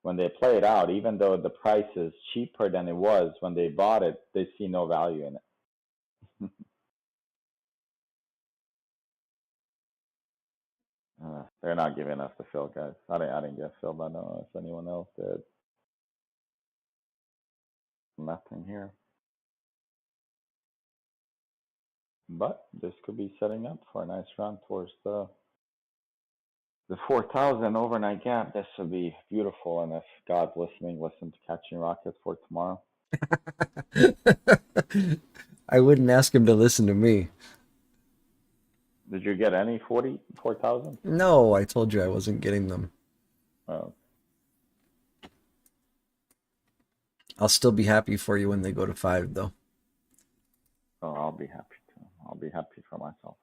when they play it out, even though the price is cheaper than it was when they bought it, they see no value in it. They're not giving us the fill, guys. I didn't get filled. I don't know if anyone else did. Nothing here. But this could be setting up for a nice run towards the 4,000 overnight gap. This would be beautiful. And if God's listening, listen to Catching Rockets for tomorrow. I wouldn't ask him to listen to me. Did you get any 4,000? No, I told you I wasn't getting them. Oh. I'll still be happy for you when they go to 5, though. Oh, I'll be happy too. I'll be happy for myself.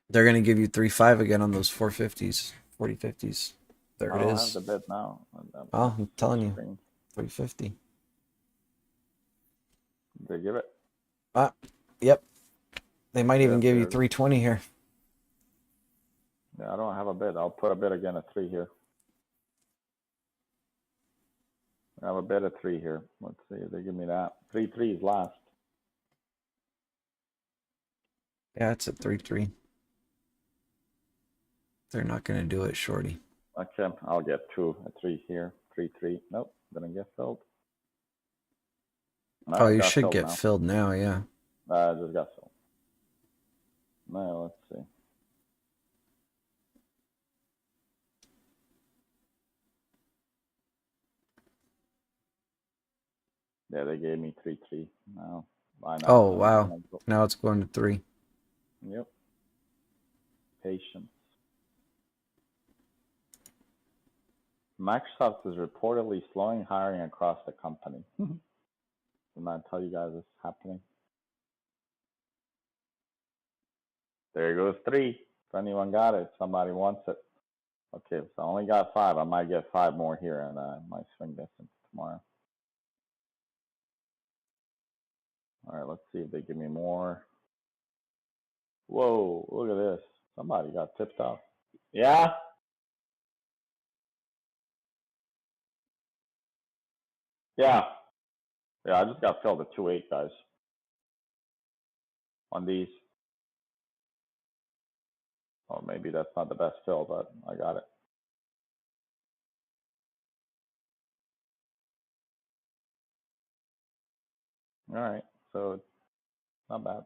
They're going to give you 3.5 again on those 450s, 40/50s. There it I is. have the bid now. Oh, I'm telling you. 350. They give it. Yep. They might even give you there. 320 here. Yeah, I don't have a bid. I'll put a bid again at 3 here. I have a bid at 3 here. Let's see if they give me that. 3 is last. Yeah, it's at 3.3. They're not going to do it, Shorty. Okay, I'll get 2 at 3 here. 3. Nope, didn't get filled. No, Oh, it you got should filled get now. filled now, yeah. I just got filled. Now, let's see. Yeah, they gave me 3. Now, why not? Oh, wow. Now it's going to 3. Yep. Patience. Microsoft is reportedly slowing hiring across the company. Didn't I tell you guys this is happening? There goes 3. If anyone got it, somebody wants it. Okay, so I only got 5. I might get 5 more here, and I might swing this into tomorrow. All right, let's see if they give me more. Whoa, look at this. Somebody got tipped off. Yeah? Yeah. Yeah, I just got filled at 2.8, guys. On these. Oh, maybe that's not the best fill, but I got it. All right, so it's not bad.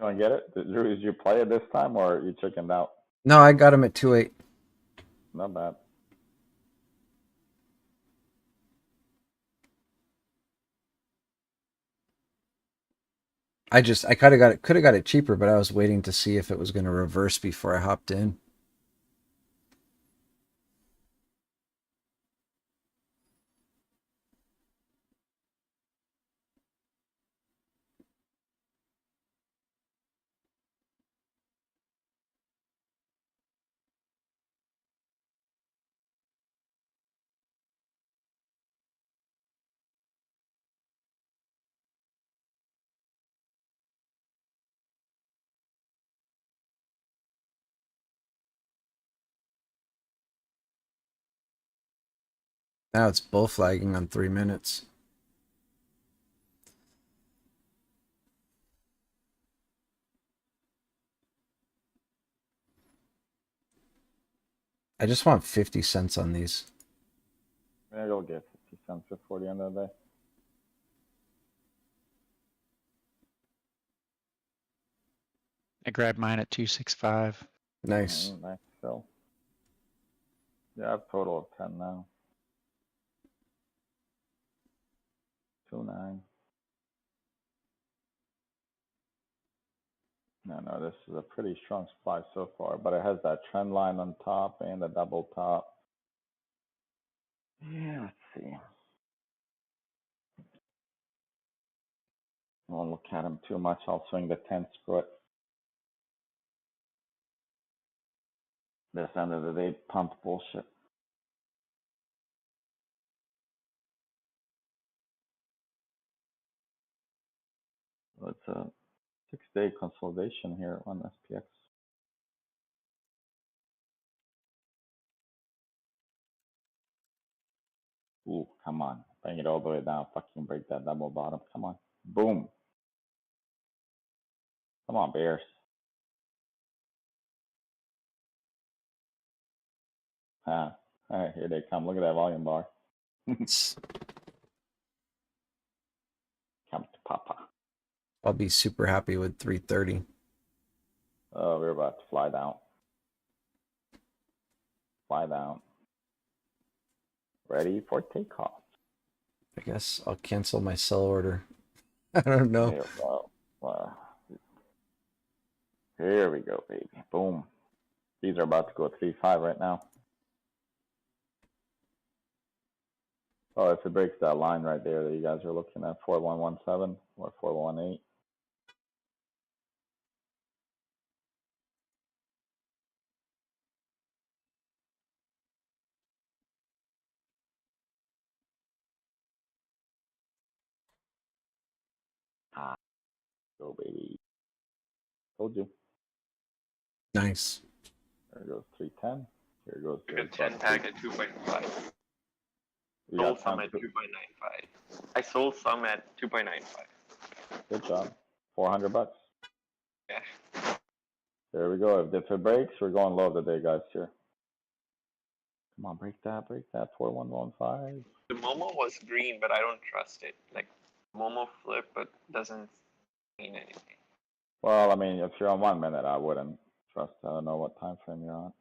You want to get it? Did you play it this time, or you chickened out? No, I got him at 2.8. Not bad. I could have got it cheaper, but I was waiting to see if it was going to reverse before I hopped in. Now it's bull flagging on 3 minutes. I just want 50 cents on these. Maybe I'll get 50 cents before the end of the day. I grabbed mine at 265. Nice. Nice fill. Yeah, I have a total of 10 now. 2.9. No, this is a pretty strong supply so far, but it has that trend line on top and the double top. Yeah, let's see. I won't look at him too much. I'll swing the 10, screw it. This end of the day, pump bullshit. It's a 6-day consolidation here on SPX. Ooh, come on. Bring it all the way down. Fucking break that double bottom. Come on. Boom. Come on, Bears. All right, here they come. Look at that volume bar. Come to Papa. I'll be super happy with 330. Oh, we're about to fly down. Fly down. Ready for takeoff. I guess I'll cancel my sell order. I don't know. Here we go. Here we go, baby. Boom. These are about to go 3.5 right now. Oh, if it breaks that line right there that you guys are looking at, 4117 or 418. Ah, go, baby. Told you. Nice. There goes 310. Here goes I got 10 tag at 2.5. Sold some at 2.95. I sold some at 2.95. Good job. $400. Yeah. There we go. If it breaks, we're going low today, guys. Here. Come on, break that, 4115. The Momo was green, but I don't trust it. Like Momo flip, but doesn't mean anything. Well, I mean, if you're on 1 minute, I wouldn't trust. I don't know what time frame you're on.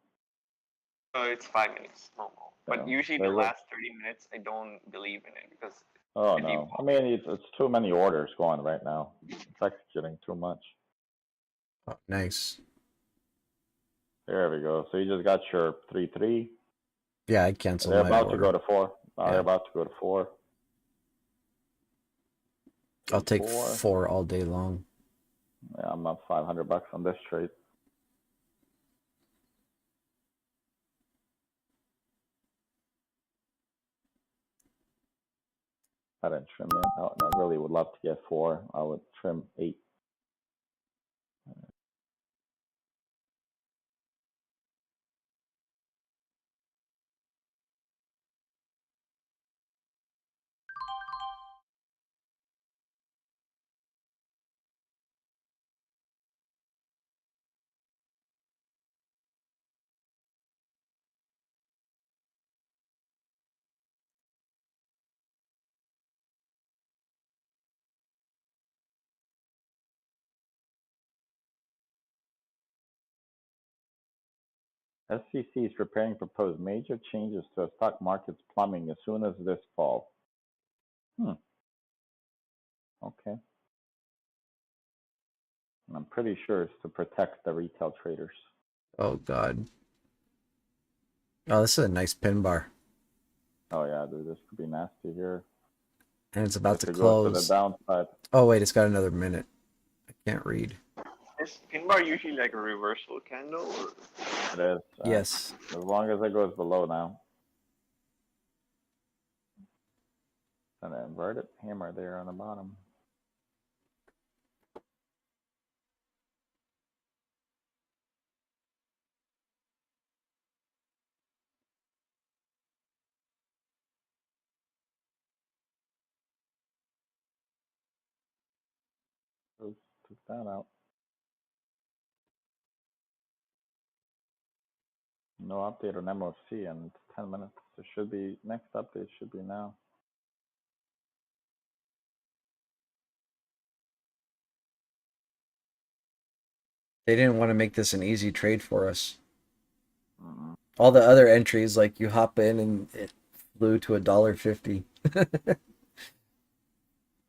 Oh, it's 5 minutes Momo. But Yeah, usually there the you go. last 30 minutes, I don't believe in it because Oh if you no, I mean it's too many orders going right now. It's executing too much. Oh, nice. There we go. So you just got your 3-3. Yeah, I canceled They're my about order. to go to 4. Yeah. They're about to go to 4. I'll take 4. 4 all day long. Yeah, I'm up $500 on this trade. I didn't trim it. I really would love to get 4. I would trim 8. SEC is preparing to propose major changes to the stock market's plumbing as soon as this fall. Okay. And I'm pretty sure it's to protect the retail traders. Oh god. Oh, this is a nice pin bar. Oh yeah, dude, this could be nasty here. And it's about If to it goes to the close. downside. Oh wait, it's got another minute. I can't read. is pin bar usually like a reversal candle or It is. Yes. As long as it goes below now. And an inverted hammer there on the bottom. Oops, took that out. No update on MOC in 10 minutes. It should be, next update should be now. They didn't want to make this an easy trade for us. Mm-mm. All the other entries, like you hop in and it flew to $1.50.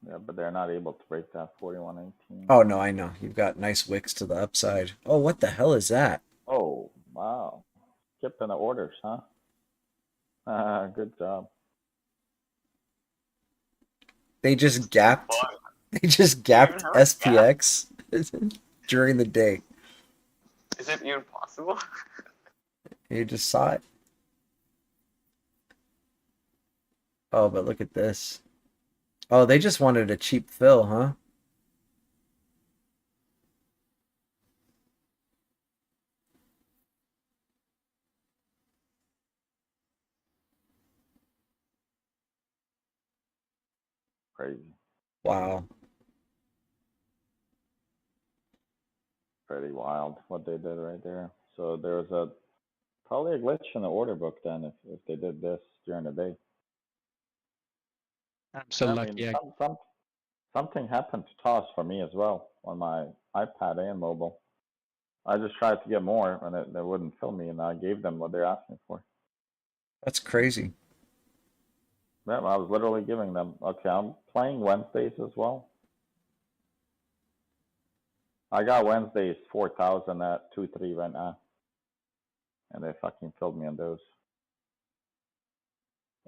Yeah, but they're not able to break that 4118. Oh no, I know. You've got nice wicks to the upside. Oh, what the hell is that? Oh, wow. Skipping the orders, huh? Good job. They just gapped. They just gapped SPX during the day. is it even possible? You just saw it. Oh, but look at this. Oh, they just wanted a cheap fill, huh? Crazy. Wow. Pretty wild what they did right there. So there was probably a glitch in the order book then if they did this during the day. I'm so I lucky. mean, something happened to toss for me as well on my iPad and mobile. I just tried to get more and it wouldn't fill me, and I gave them what they're asking for. That's crazy. Yeah, I was literally giving them. Okay, I'm playing Wednesdays as well. I got Wednesdays 4,000 at 2-3 right now, and they fucking filled me on those.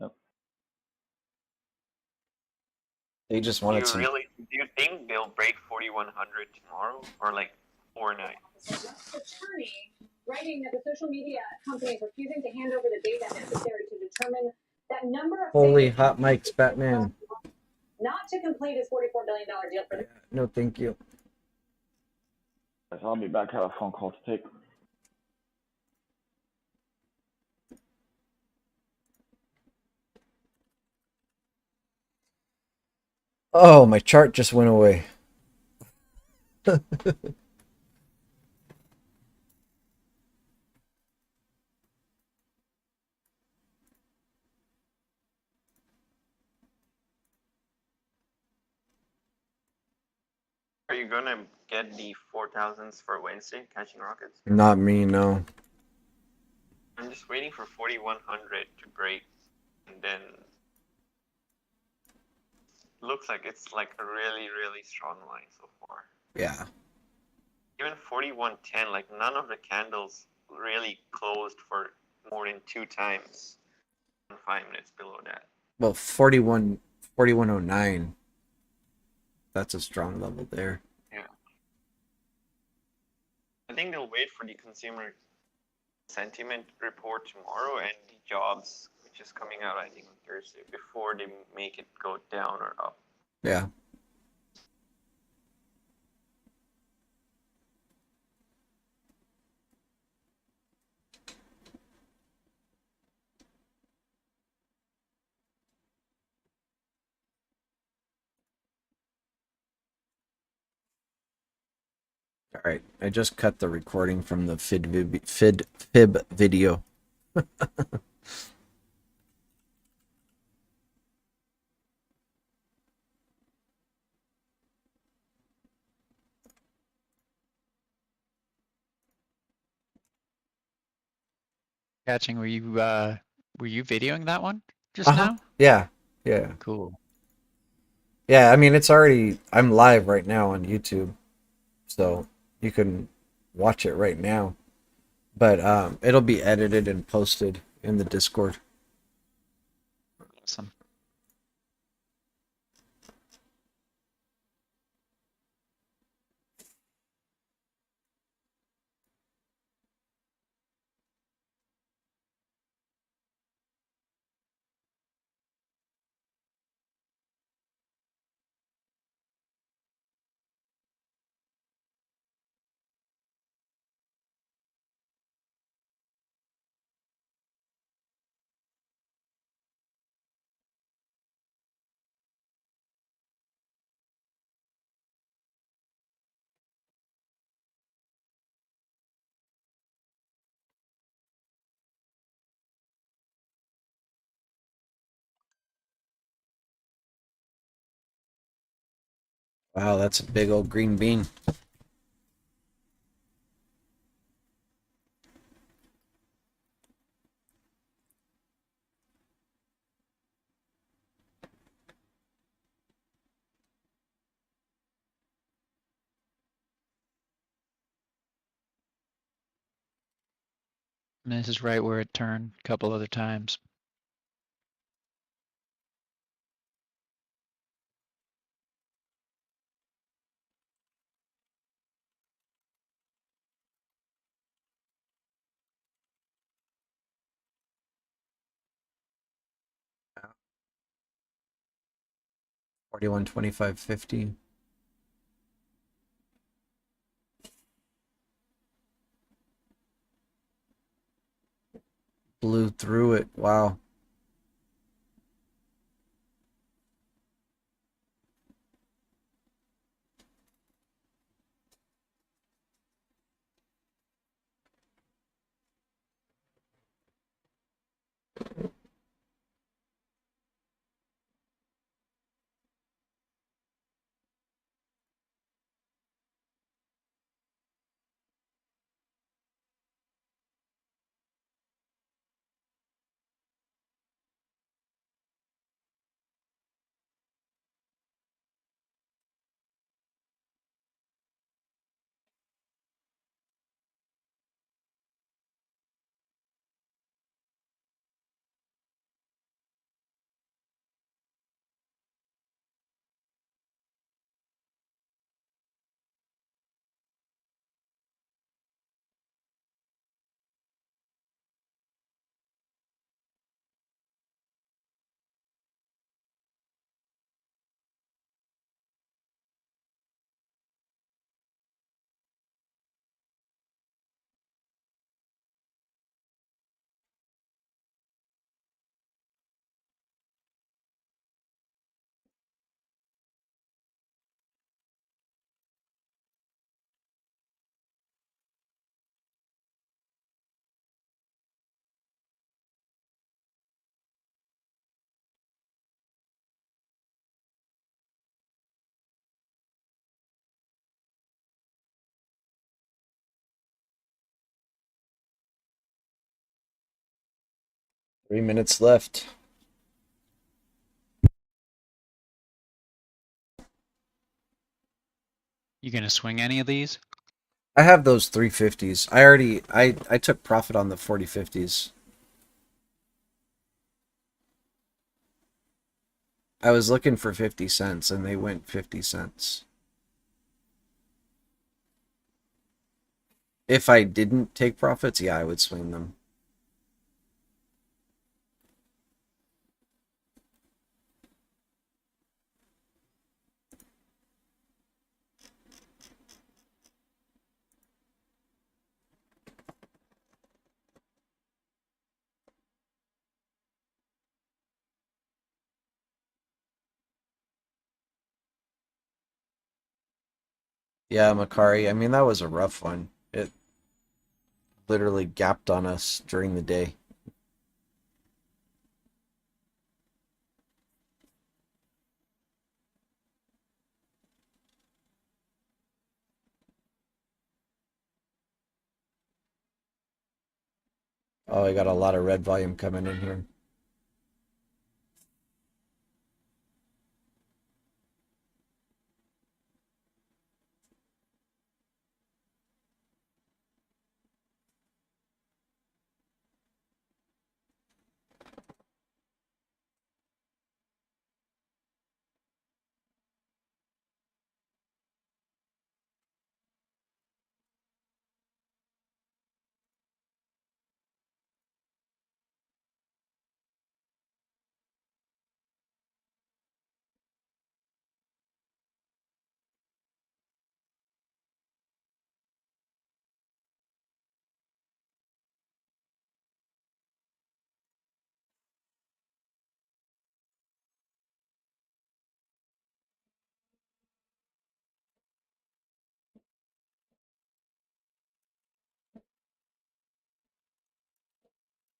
Yep. They just Do wanted some. do you think they'll break 4100 tomorrow or like 49? Attorney writing that the social media company is refusing to hand over the data necessary to determine that number of Holy hot mics, Batman. not to complete his $44 billion deal for the No, thank you. I'll be back. I have a phone call to take. Oh, my chart just went away. Are you gonna get the 4000s for Wednesday, catching rockets? Not me, no. I'm just waiting for 4100 to break, and then looks like it's like a really, really strong line so far. Yeah. Even 4110, like none of the candles really closed for more than 2 times in 5 minutes below that. Well, 4109. That's a strong level there. Yeah. I think they'll wait for the consumer sentiment report tomorrow and the jobs, which is coming out, I think, on Thursday, before they make it go down or up. Yeah. All right. I just cut the recording from the FIB video. Catching, were you videoing that one just now? Yeah. Yeah. Cool. Yeah, I mean, I'm live right now on YouTube, so you can watch it right now. But it'll be edited and posted in the Discord. Awesome. Wow, that's a big old green bean. And this is right where it turned a couple other times. Yeah. 41.25.50. Blew through it. Wow. 3 minutes left. You gonna swing any of these? I have those 350s. I took profit on the 4050s. I was looking for 50 cents and they went 50 cents. If I didn't take profits, yeah, I would swing them. Yeah, Makari, I mean, that was a rough one. It literally gapped on us during the day. Oh, I got a lot of red volume coming in here.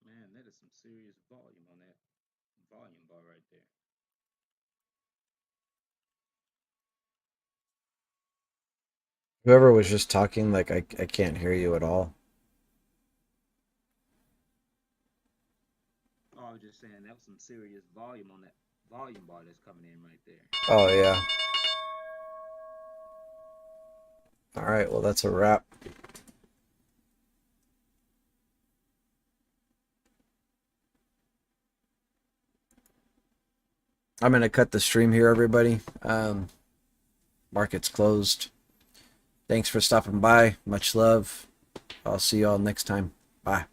Man, that is some serious volume on that volume bar right there. Whoever was just talking, like, I can't hear you at all. Oh, I was just saying that was some serious volume on that volume bar that's coming in right there. Oh, yeah. All right, well, that's a wrap. I'm going to cut the stream here, everybody. Market's closed. Thanks for stopping by. Much love. I'll see you all next time. Bye.